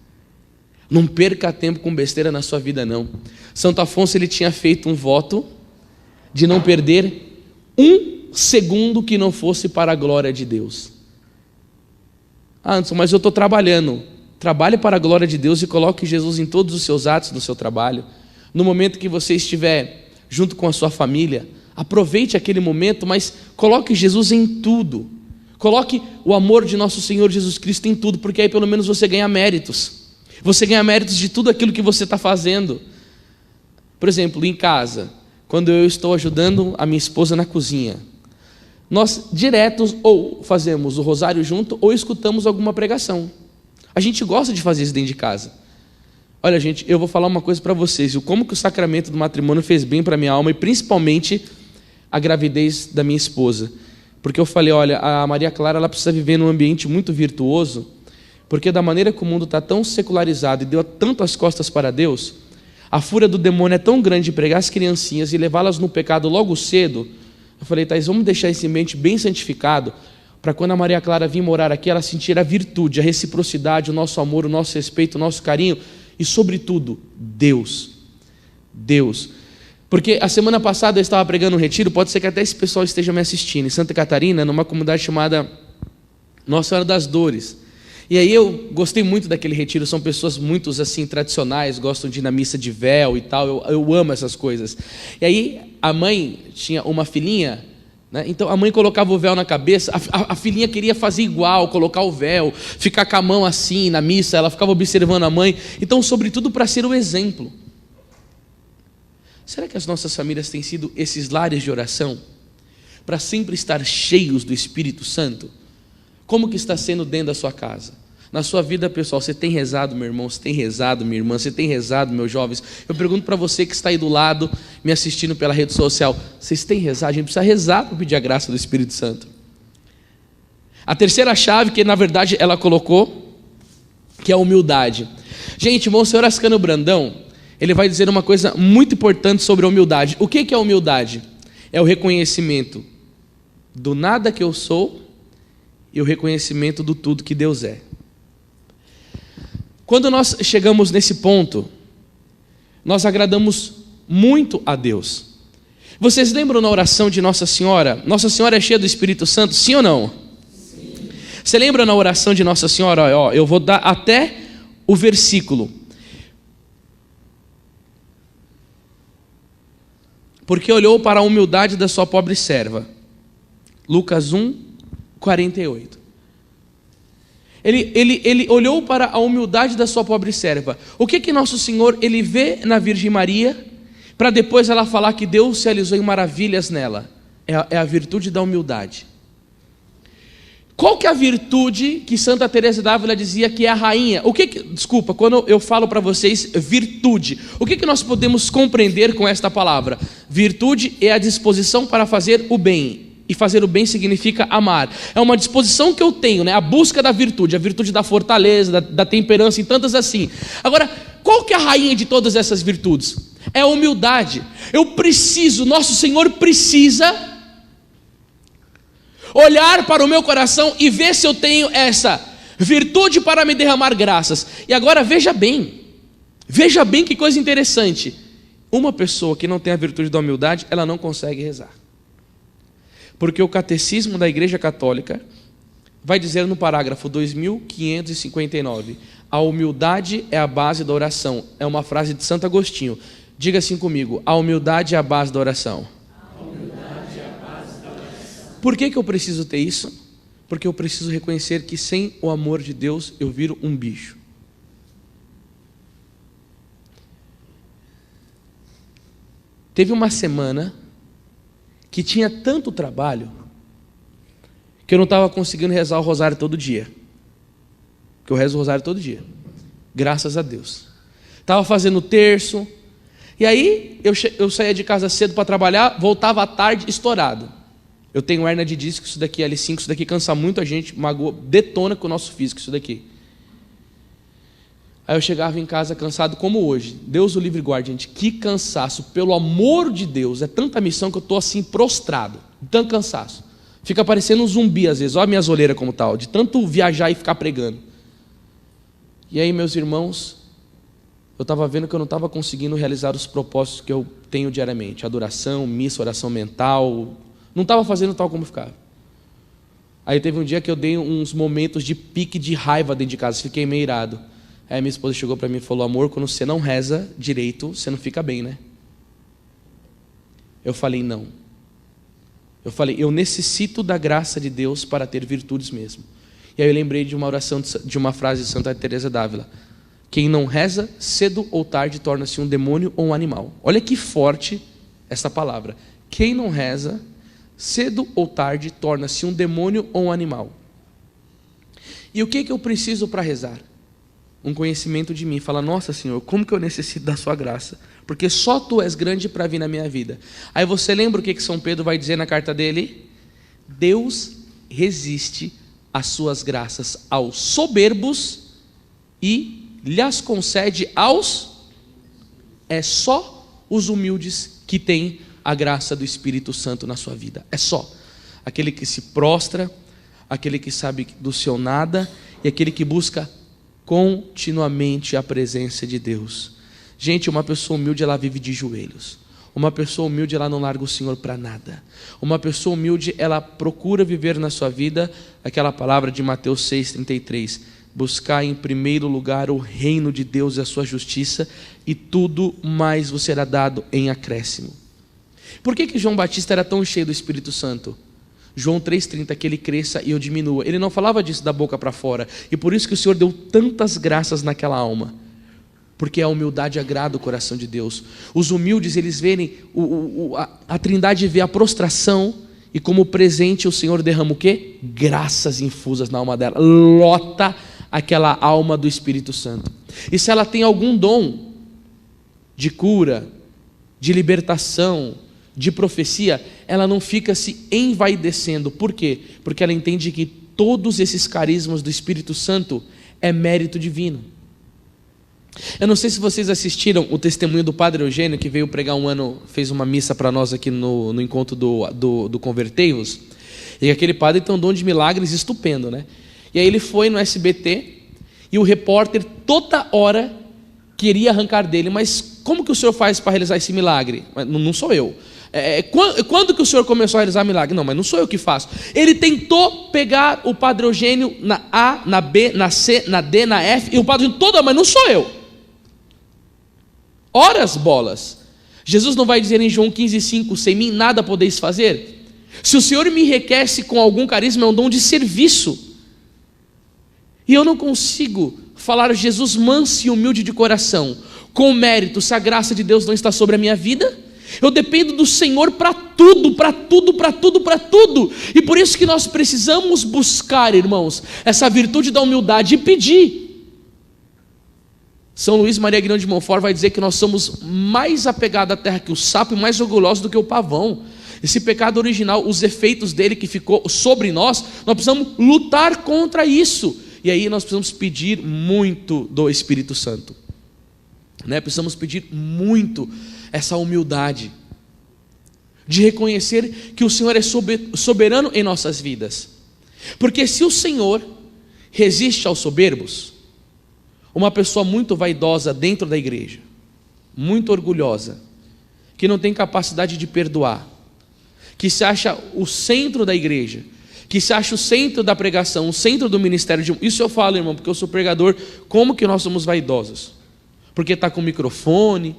Não perca tempo com besteira na sua vida, não. Santo Afonso, ele tinha feito um voto de não perder 1 segundo que não fosse para a glória de Deus. Anderson, mas eu estou trabalhando. Trabalhe para a glória de Deus e coloque Jesus em todos os seus atos do seu trabalho. No momento que você estiver junto com a sua família, aproveite aquele momento, mas coloque Jesus em tudo. Coloque o amor de nosso Senhor Jesus Cristo em tudo, porque aí pelo menos você ganha méritos. Você ganha méritos de tudo aquilo que você está fazendo. Por exemplo, em casa, quando eu estou ajudando a minha esposa na cozinha, nós diretos ou fazemos o rosário junto ou escutamos alguma pregação. A gente gosta de fazer isso dentro de casa. Olha, gente, eu vou falar uma coisa para vocês, como que o sacramento do matrimônio fez bem para minha alma, e principalmente a gravidez da minha esposa. Porque eu falei, olha, a Maria Clara ela precisa viver num ambiente muito virtuoso, porque da maneira que o mundo está tão secularizado e deu tanto as costas para Deus, a fúria do demônio é tão grande de pregar as criancinhas e levá-las no pecado logo cedo. Eu falei, Thaís, vamos deixar esse ambiente bem santificado, para quando a Maria Clara vir morar aqui, ela sentir a virtude, a reciprocidade, o nosso amor, o nosso respeito, o nosso carinho, e sobretudo, Deus. Porque a semana passada eu estava pregando um retiro, pode ser que até esse pessoal esteja me assistindo, em Santa Catarina, numa comunidade chamada Nossa Senhora das Dores. E aí eu gostei muito daquele retiro, são pessoas muito assim tradicionais, gostam de ir na missa de véu e tal, eu amo essas coisas. E aí a mãe tinha uma filhinha, né? Então a mãe colocava o véu na cabeça, a filhinha queria fazer igual, colocar o véu, ficar com a mão assim na missa, ela ficava observando a mãe, então sobretudo para ser o exemplo. Será que as nossas famílias têm sido esses lares de oração? Para sempre estar cheios do Espírito Santo? Como que está sendo dentro da sua casa? Na sua vida pessoal, você tem rezado, meu irmão? Você tem rezado, minha irmã? Você tem rezado, meus jovens? Eu pergunto para você que está aí do lado, me assistindo pela rede social, vocês têm rezado? A gente precisa rezar para pedir a graça do Espírito Santo. A terceira chave que na verdade ela colocou, que é a humildade. Gente, Monsenhor Ascânio Brandão, ele vai dizer uma coisa muito importante sobre a humildade. O que é a humildade? É o reconhecimento do nada que eu sou e o reconhecimento do tudo que Deus é. Quando nós chegamos nesse ponto, nós agradamos muito a Deus. Vocês lembram na oração de Nossa Senhora? Nossa Senhora é cheia do Espírito Santo, sim ou não? Sim. Você lembra na oração de Nossa Senhora? Ó, eu vou dar até o versículo. Porque olhou para a humildade da sua pobre serva. Lucas 1, 48. Ele olhou para a humildade da sua pobre serva. O que Nosso Senhor ele vê na Virgem Maria, para depois ela falar que Deus se realizou em maravilhas nela? É a virtude da humildade. Qual que é a virtude que Santa Teresa d'Ávila dizia que é a rainha? Desculpa, quando eu falo para vocês virtude, o que nós podemos compreender com esta palavra? Virtude é a disposição para fazer o bem. E fazer o bem significa amar. É uma disposição que eu tenho, né? A busca da virtude, a virtude da fortaleza, da temperança e tantas assim. Agora, qual que é a rainha de todas essas virtudes? É a humildade. Nosso Senhor precisa olhar para o meu coração e ver se eu tenho essa virtude para me derramar graças. E agora veja bem que coisa interessante. Uma pessoa que não tem a virtude da humildade, ela não consegue rezar. Porque o Catecismo da Igreja Católica vai dizer no parágrafo 2559, a humildade é a base da oração. É uma frase de Santo Agostinho. Diga assim comigo, a humildade é a base da oração. A humildade é a base da oração. Por que eu preciso ter isso? Porque eu preciso reconhecer que sem o amor de Deus eu viro um bicho. Teve uma semana que tinha tanto trabalho que eu não estava conseguindo rezar o rosário todo dia. Porque eu rezo o rosário todo dia. Graças a Deus. Estava fazendo o terço. E aí eu saía de casa cedo para trabalhar, voltava à tarde estourado. Eu tenho hérnia de disco, isso daqui é L5, isso daqui cansa muito a gente, magoa, detona com o nosso físico, isso daqui. Aí eu chegava em casa cansado como hoje. Deus o livre e guarde, gente. Que cansaço, pelo amor de Deus. É tanta missão que eu estou assim prostrado. Tanto cansaço. Fica parecendo um zumbi às vezes. Olha a minha zoleira como tal. De tanto viajar e ficar pregando. E aí, meus irmãos, eu estava vendo que eu não estava conseguindo realizar os propósitos que eu tenho diariamente. Adoração, missa, oração mental. Não estava fazendo tal como ficava. Aí teve um dia que eu dei uns momentos de pique de raiva dentro de casa. Fiquei meio irado. Aí minha esposa chegou para mim e falou, amor, quando você não reza direito, você não fica bem, né? Eu falei, não. Eu falei, eu necessito da graça de Deus para ter virtudes mesmo. E aí eu lembrei de uma oração, de uma frase de Santa Teresa d'Ávila. Quem não reza, cedo ou tarde torna-se um demônio ou um animal. Olha que forte essa palavra. Quem não reza, cedo ou tarde, torna-se um demônio ou um animal. E o que eu preciso para rezar? Um conhecimento de mim. Fala, nossa Senhor, como que eu necessito da sua graça? Porque só Tu és grande para vir na minha vida. Aí você lembra o que São Pedro vai dizer na carta dele? Deus resiste às suas graças aos soberbos e lhes concede aos... É só os humildes que têm a graça do Espírito Santo na sua vida. É só. Aquele que se prostra, aquele que sabe do seu nada e aquele que busca continuamente a presença de Deus. Gente, uma pessoa humilde, ela vive de joelhos. Uma pessoa humilde, ela não larga o Senhor para nada. Uma pessoa humilde, ela procura viver na sua vida aquela palavra de Mateus 6,33: buscar em primeiro lugar o reino de Deus e a sua justiça, e tudo mais vos será dado em acréscimo. Por que João Batista era tão cheio do Espírito Santo? João 3,30, que ele cresça e eu diminua. Ele não falava disso da boca para fora. E por isso que o Senhor deu tantas graças naquela alma. Porque a humildade agrada o coração de Deus. Os humildes, eles verem, a Trindade vê a prostração, e como presente o Senhor derrama o quê? Graças infusas na alma dela. Lota aquela alma do Espírito Santo. E se ela tem algum dom de cura, de libertação, de profecia, ela não fica se envaidecendo. Por quê? Porque ela entende que todos esses carismas do Espírito Santo é mérito divino. Eu não sei se vocês assistiram o testemunho do Padre Eugênio, que veio pregar um ano, fez uma missa para nós aqui no encontro do Convertei-vos. E aquele padre tem um dom de milagres estupendo, né? E aí ele foi no SBT e o repórter toda hora queria arrancar dele: mas como que o senhor faz para realizar esse milagre? Não sou eu. Quando que o senhor começou a realizar milagre? Não, mas não sou eu que faço. Ele tentou pegar o Padre Eugênio na A, na B, na C, na D, na F, e o Padre Eugênio toda, mas não sou eu. Horas bolas. Jesus não vai dizer em João 15,5: sem mim nada podeis fazer? Se o Senhor me enriquece com algum carisma, é um dom de serviço. E eu não consigo falar Jesus manso e humilde de coração, com mérito, se a graça de Deus não está sobre a minha vida. Eu dependo do Senhor para tudo, para tudo, para tudo, para tudo. E por isso que nós precisamos buscar, irmãos, essa virtude da humildade e pedir. São Luís Maria Grão de Montfort vai dizer que nós somos mais apegados à terra que o sapo e mais orgulhosos do que o pavão. Esse pecado original, os efeitos dele que ficou sobre nós precisamos lutar contra isso. E aí nós precisamos pedir muito do Espírito Santo, né? Precisamos pedir muito essa humildade de reconhecer que o Senhor é soberano em nossas vidas. Porque se o Senhor resiste aos soberbos, uma pessoa muito vaidosa dentro da igreja, muito orgulhosa, que não tem capacidade de perdoar, que se acha o centro da igreja, que se acha o centro da pregação, o centro do ministério. Isso eu falo, irmão, porque eu sou pregador. Como que nós somos vaidosos? Porque está com o microfone,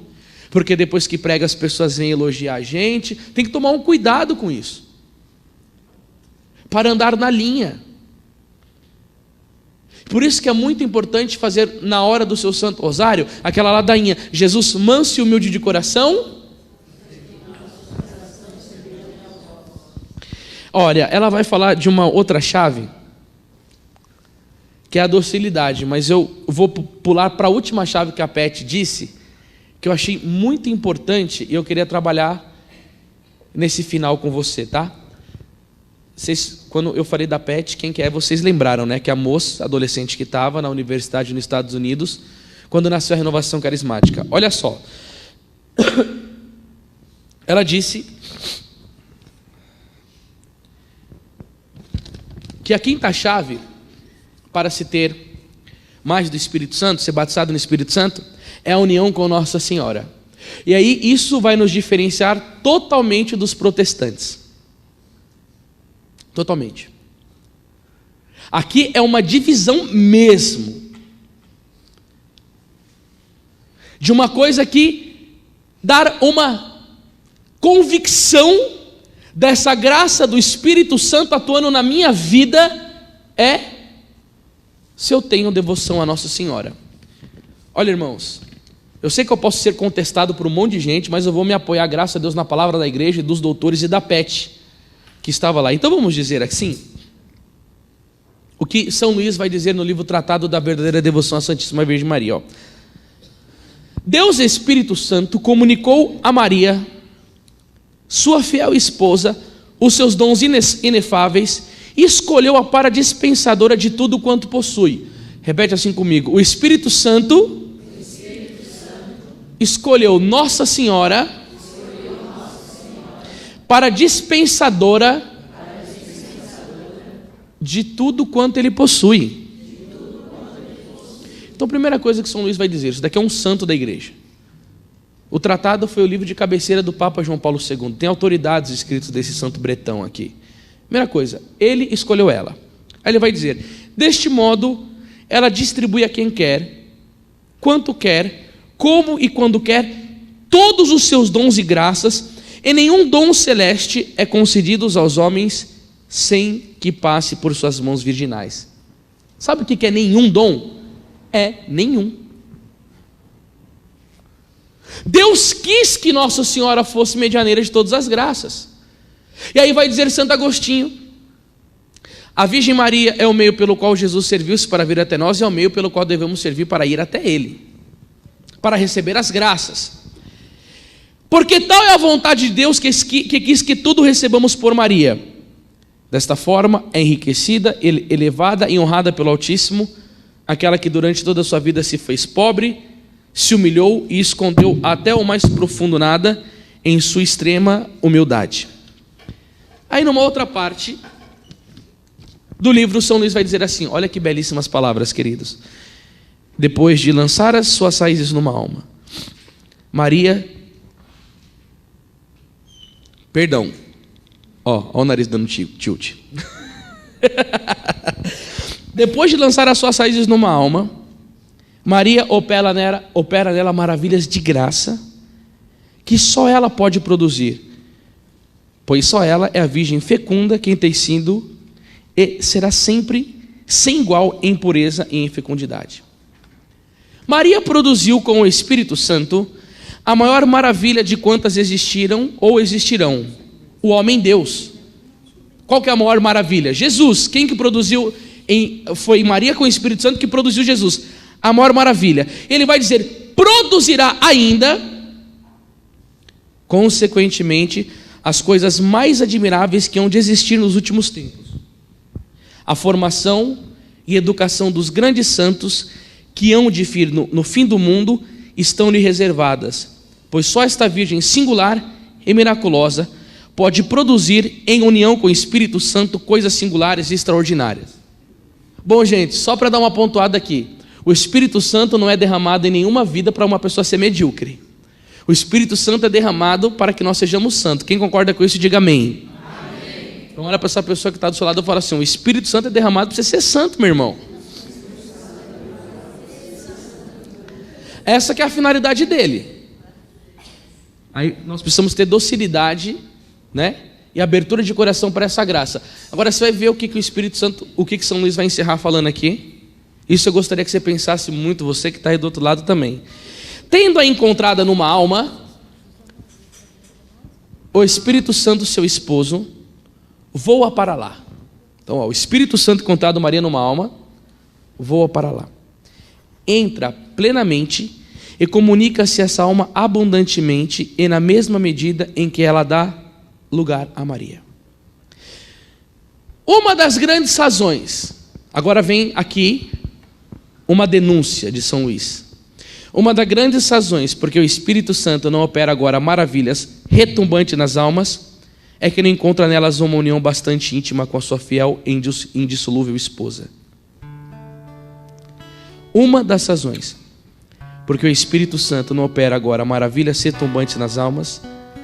porque depois que prega as pessoas vêm elogiar a gente. Tem que tomar um cuidado com isso, para andar na linha. Por isso que é muito importante fazer na hora do seu Santo Rosário aquela ladainha: Jesus manso e humilde de coração. Olha, ela vai falar de uma outra chave, que é a docilidade, mas eu vou pular para a última chave que a Pet disse, que eu achei muito importante, e eu queria trabalhar nesse final com você, tá? Vocês, quando eu falei da Pet, quem que é? Vocês lembraram, né? Que a moça, adolescente que estava na universidade nos Estados Unidos, quando nasceu a renovação carismática. Olha só. Ela disse que a quinta chave para se ter mais do Espírito Santo, ser batizado no Espírito Santo, é a união com Nossa Senhora. E aí isso vai nos diferenciar totalmente dos protestantes. Totalmente. Aqui é uma divisão mesmo, de uma coisa que dar uma convicção dessa graça do Espírito Santo atuando na minha vida é se eu tenho devoção a Nossa Senhora. Olha, irmãos, eu sei que eu posso ser contestado por um monte de gente, mas eu vou me apoiar, graças a Deus, na palavra da igreja, dos doutores e da PET. que estava lá. Então vamos dizer assim, o que São Luís vai dizer no livro Tratado da Verdadeira Devoção à Santíssima Virgem Maria. Ó. Deus Espírito Santo comunicou a Maria, sua fiel esposa, os seus dons inefáveis e escolheu-a para dispensadora de tudo quanto possui. Repete assim comigo: o Espírito Santo escolheu Nossa Senhora para dispensadora de tudo quanto ele possui. Então, a primeira coisa que São Luís vai dizer, isso daqui é um santo da igreja. O tratado foi o livro de cabeceira do Papa João Paulo II. Tem autoridades escritos desse santo bretão aqui. Primeira coisa, ele escolheu ela. Aí ele vai dizer: deste modo, ela distribui a quem quer, quanto quer, como e quando quer, todos os seus dons e graças, e nenhum dom celeste é concedido aos homens sem que passe por suas mãos virginais. Sabe o que é nenhum dom? É nenhum. Deus quis que Nossa Senhora fosse medianeira de todas as graças. E aí vai dizer Santo Agostinho: a Virgem Maria é o meio pelo qual Jesus serviu-se para vir até nós, e é o meio pelo qual devemos servir para ir até Ele, para receber as graças. Porque tal é a vontade de Deus que quis que tudo recebamos por Maria. Desta forma, é enriquecida, elevada e honrada pelo Altíssimo, aquela que durante toda a sua vida se fez pobre, se humilhou e escondeu até o mais profundo nada em sua extrema humildade. Aí numa outra parte do livro, São Luís vai dizer assim, olha que belíssimas palavras, queridos. Depois de lançar as suas raízes numa alma, Maria, perdão, ó o nariz dando tilt. Depois de lançar as suas raízes numa alma, Maria opera nela maravilhas de graça que só ela pode produzir, pois só ela é a Virgem fecunda quem tem sido e será sempre sem igual em pureza e em fecundidade. Maria produziu com o Espírito Santo a maior maravilha de quantas existiram ou existirão: o homem-Deus. Qual que é a maior maravilha? Jesus. Quem que produziu? Foi Maria com o Espírito Santo que produziu Jesus. A maior maravilha. Ele vai dizer: produzirá ainda, consequentemente, as coisas mais admiráveis que hão de existir nos últimos tempos. A formação e educação dos grandes santos que hão de vir no fim do mundo estão-lhe reservadas, pois só esta Virgem singular e miraculosa pode produzir, em união com o Espírito Santo, coisas singulares e extraordinárias. Bom, gente, só para dar uma pontuada aqui, o Espírito Santo não é derramado em nenhuma vida para uma pessoa ser medíocre. O Espírito Santo é derramado para que nós sejamos santos. Quem concorda com isso, diga amém. Amém. Então olha para essa pessoa que está do seu lado e fala assim: o Espírito Santo é derramado para você ser santo, meu irmão. Essa que é a finalidade dele. Aí nós precisamos ter docilidade, né? E abertura de coração para essa graça. Agora você vai ver o que o Espírito Santo, o que São Luís vai encerrar falando aqui. Isso eu gostaria que você pensasse muito, você que está aí do outro lado também. Tendo-a encontrada numa alma, o Espírito Santo, seu esposo, voa para lá. Então, ó, o Espírito Santo encontrado Maria numa alma, voa para lá. Entra plenamente e comunica-se essa alma abundantemente e na mesma medida em que ela dá lugar a Maria. Uma das grandes razões, agora vem aqui uma denúncia de São Luís. Uma das grandes razões porque o Espírito Santo não opera agora maravilhas retumbantes nas almas é que não encontra nelas uma união bastante íntima com a sua fiel e indissolúvel esposa. Uma das razões porque o Espírito Santo não opera agora maravilhas retumbantes nas almas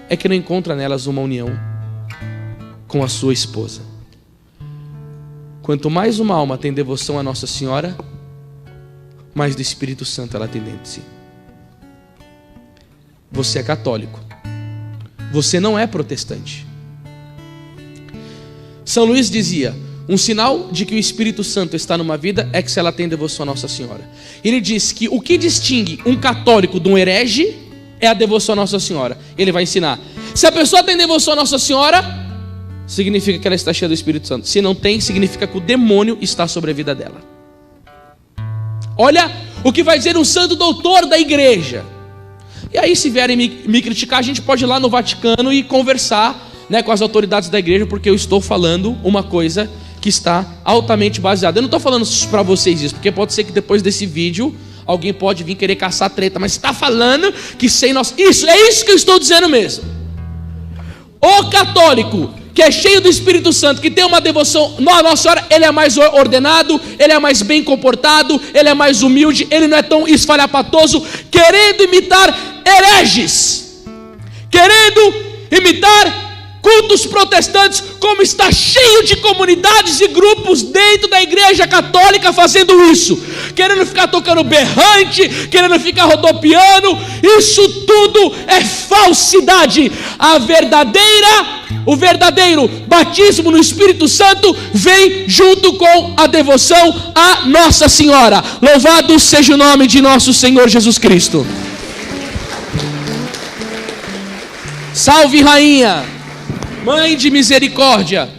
é que não encontra nelas uma união com a sua esposa. Quanto mais uma alma tem devoção a Nossa Senhora, mais do Espírito Santo ela tem dentro de si. Você é católico. Você não é protestante. São Luís dizia: um sinal de que o Espírito Santo está numa vida é que se ela tem devoção a Nossa Senhora. Ele diz que o que distingue um católico de um herege é a devoção a Nossa Senhora. Ele vai ensinar: se a pessoa tem devoção a Nossa Senhora, significa que ela está cheia do Espírito Santo. Se não tem, significa que o demônio está sobre a vida dela. Olha o que vai dizer um santo doutor da igreja. E aí, se vierem me criticar, a gente pode ir lá no Vaticano e conversar, né, com as autoridades da igreja, porque eu estou falando uma coisa que está altamente baseada. Eu não estou falando para vocês isso, porque pode ser que depois desse vídeo alguém pode vir querer caçar treta, mas está falando que sem nós... Isso, é isso que eu estou dizendo mesmo. O católico que é cheio do Espírito Santo, que tem uma devoção à Nossa Senhora, ele é mais ordenado, ele é mais bem comportado, ele é mais humilde, ele não é tão esfalhapatoso, querendo imitar hereges, querendo imitar cultos protestantes, como está cheio de comunidades e grupos dentro da igreja católica fazendo isso, querendo ficar tocando berrante, querendo ficar rodopiando. Isso tudo é falsidade. O verdadeiro batismo no Espírito Santo vem junto com a devoção a Nossa Senhora. Louvado seja o nome de nosso Senhor Jesus Cristo. Salve, Rainha, Mãe de misericórdia.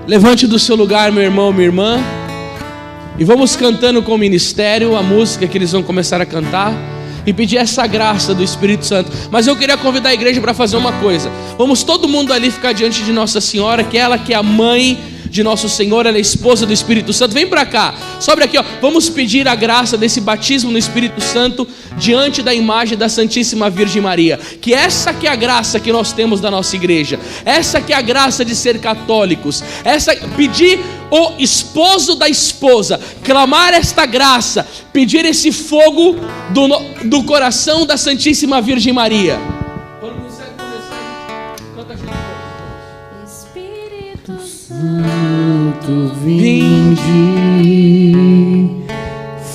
Levante do seu lugar, meu irmão, minha irmã, e vamos cantando com o ministério a música que eles vão começar a cantar e pedir essa graça do Espírito Santo. Mas eu queria convidar a igreja para fazer uma coisa. Vamos todo mundo ali ficar diante de Nossa Senhora, que ela que é a mãe de nosso Senhor, ela é esposa do Espírito Santo. Vem para cá, sobe aqui, ó. Vamos pedir a graça desse batismo no Espírito Santo diante da imagem da Santíssima Virgem Maria. Que essa que é a graça que nós temos da nossa igreja, essa que é a graça de ser católicos, pedir o esposo da esposa, clamar esta graça, pedir esse fogo do coração da Santíssima Virgem Maria. Santo, vinde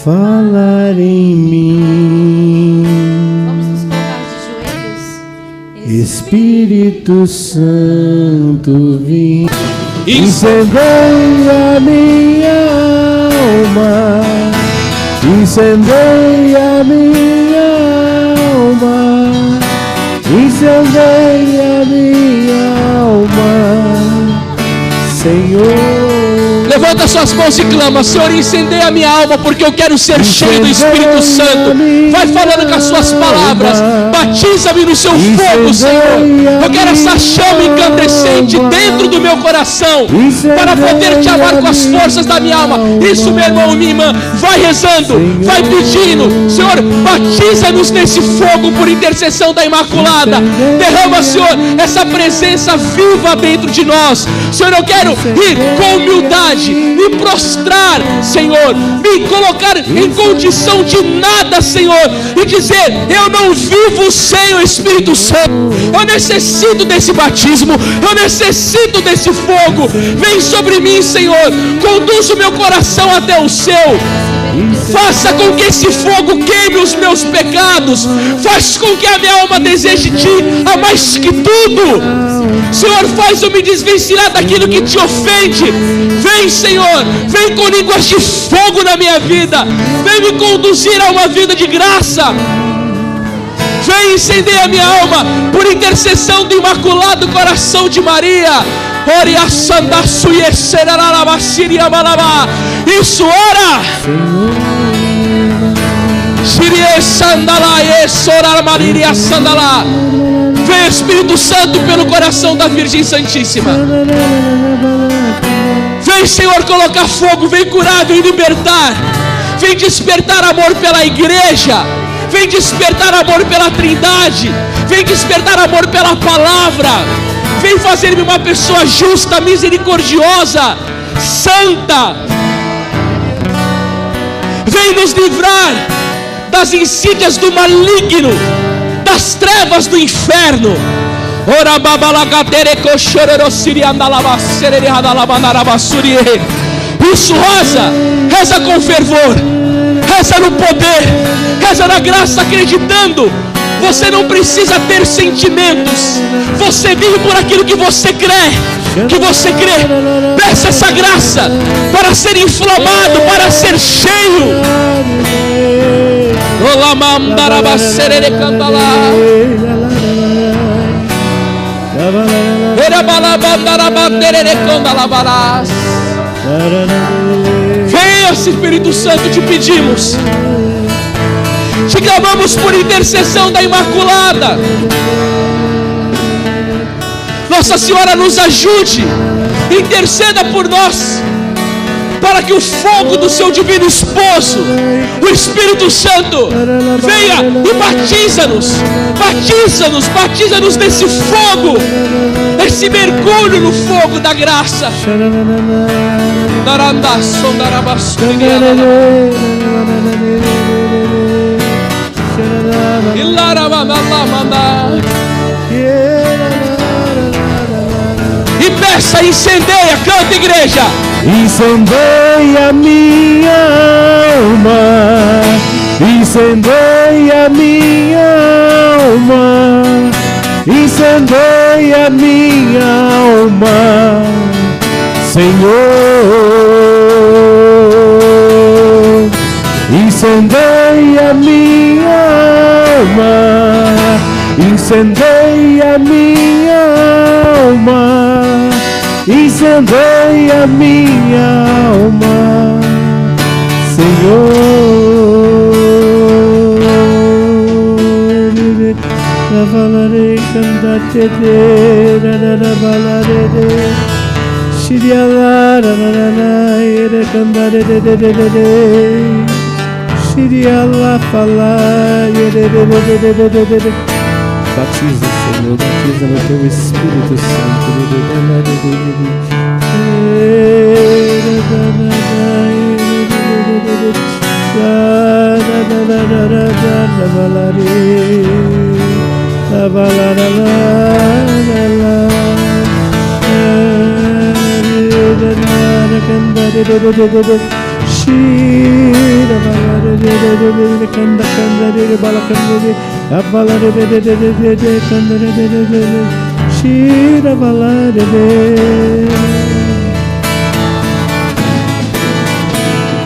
falar em mim. Vamos nos colocar de joelhos. Espírito Santo, vinde incendeia minha alma, incendeia minha alma, incendeia minha alma, Senhor. Levanta suas mãos e clama: Senhor, incendeia a minha alma, porque eu quero ser cheio do Espírito Santo. Vai falando com as suas palavras. Batiza-me no seu fogo, Senhor. Eu quero essa chama incandescente dentro do meu coração, para poder te amar com as forças da minha alma. Isso, meu irmão e minha irmã, vai rezando, vai pedindo. Senhor, batiza-nos nesse fogo por intercessão da Imaculada. Derrama, Senhor, essa presença viva dentro de nós. Senhor, eu quero ir com humildade, me prostrar, Senhor, me colocar em condição de nada, Senhor, e dizer: eu não vivo sem o Espírito Santo. Eu necessito desse batismo, eu necessito desse fogo. Vem sobre mim, Senhor, conduz o meu coração até o seu. Faça com que esse fogo queime os meus pecados. Faz com que a minha alma deseje Ti a mais que tudo. Senhor, faz eu me desvencilhar daquilo que Te ofende. Vem, Senhor, vem com línguas de fogo na minha vida. Vem me conduzir a uma vida de graça. Vem incendeia a minha alma por intercessão do Imaculado Coração de Maria. Isso, ora! Vem, Espírito Santo, pelo coração da Virgem Santíssima. Vem, Senhor, colocar fogo. Vem curar, vem libertar. Vem despertar amor pela igreja. Vem despertar amor pela Trindade. Vem despertar amor pela palavra. Vem fazer-me uma pessoa justa, misericordiosa, santa. Vem nos livrar das insídias do maligno, das trevas do inferno. Isso, reza com fervor, reza no poder, reza na graça, acreditando. Você não precisa ter sentimentos, você vive por aquilo que você crê. Peça essa graça para ser inflamado, para ser cheio. Venha, Espírito Santo, te pedimos, te clamamos por intercessão da Imaculada. Nossa Senhora nos ajude, interceda por nós, para que o fogo do seu divino esposo, o Espírito Santo, venha e batiza-nos desse fogo, esse mergulho no fogo da graça. E peça, incendeia, canta, igreja. Incendeia minha alma, incendeia minha alma, incendeia minha alma, Senhor. Incendeia minha alma, incendeia minha alma, incendeia minha alma, Senhor. Ravalare cantate ravalare Shiriala ravalare cantare Shiriala falare. Batiza, Senhor, batiza no Teu Espírito Santo.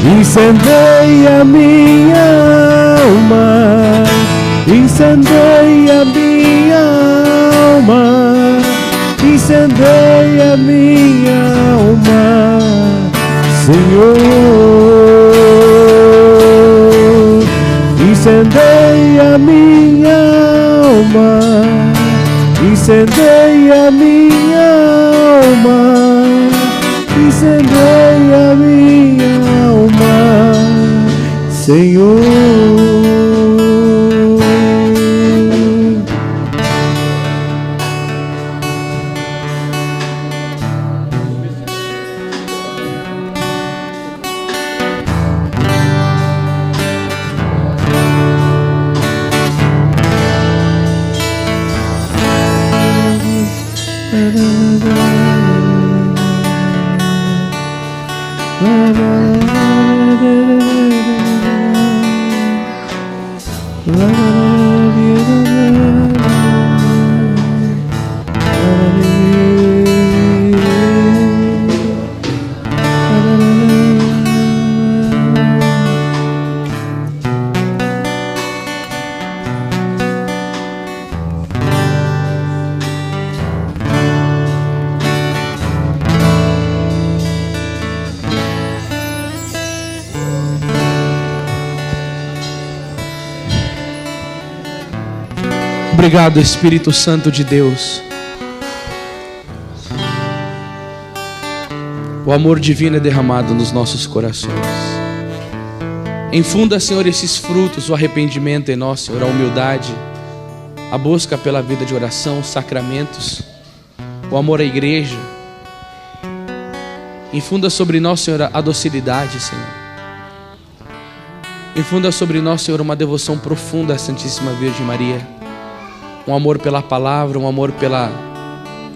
Incendeia minha alma, incendeia minha alma, incendeia minha alma, Senhor. Incendeia minha alma, incendeia minha alma, incendeia minha alma, Senhor. Obrigado, Espírito Santo de Deus. O amor divino é derramado nos nossos corações. Infunda, Senhor, esses frutos, o arrependimento em nós, Senhor, a humildade, a busca pela vida de oração, os sacramentos, o amor à igreja. Infunda sobre nós, Senhor, a docilidade, Senhor. Infunda sobre nós, Senhor, uma devoção profunda à Santíssima Virgem Maria. Um amor pela palavra, um amor pela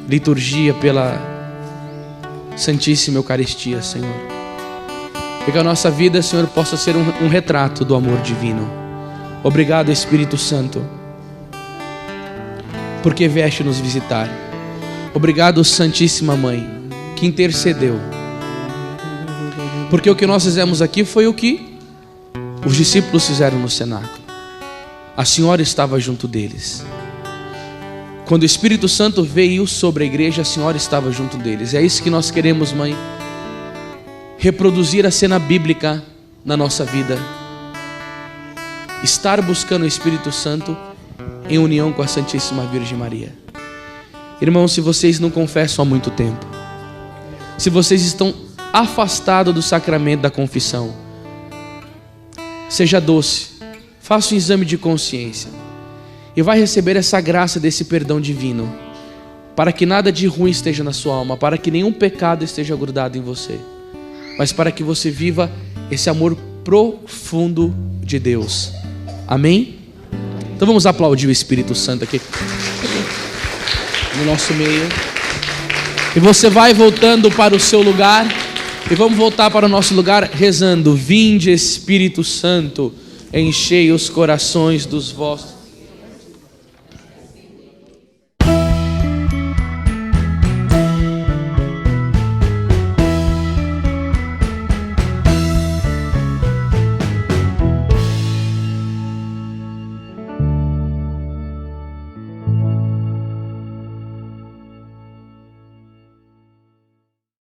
liturgia, pela Santíssima Eucaristia, Senhor. E que a nossa vida, Senhor, possa ser um retrato do amor divino. Obrigado, Espírito Santo, porque vieste nos visitar. Obrigado, Santíssima Mãe, que intercedeu. Porque o que nós fizemos aqui foi o que os discípulos fizeram no cenáculo. A Senhora estava junto deles. Quando o Espírito Santo veio sobre a igreja, a Senhora estava junto deles. É isso que nós queremos, Mãe. Reproduzir a cena bíblica na nossa vida. Estar buscando o Espírito Santo em união com a Santíssima Virgem Maria. Irmãos, se vocês não confessam há muito tempo, se vocês estão afastados do sacramento da confissão, seja doce, faça um exame de consciência e vai receber essa graça desse perdão divino, para que nada de ruim esteja na sua alma, para que nenhum pecado esteja grudado em você, mas para que você viva esse amor profundo de Deus. Amém? Então vamos aplaudir o Espírito Santo aqui no nosso meio. E você vai voltando para o seu lugar. E vamos voltar para o nosso lugar rezando: Vinde, Espírito Santo, enchei os corações dos vossos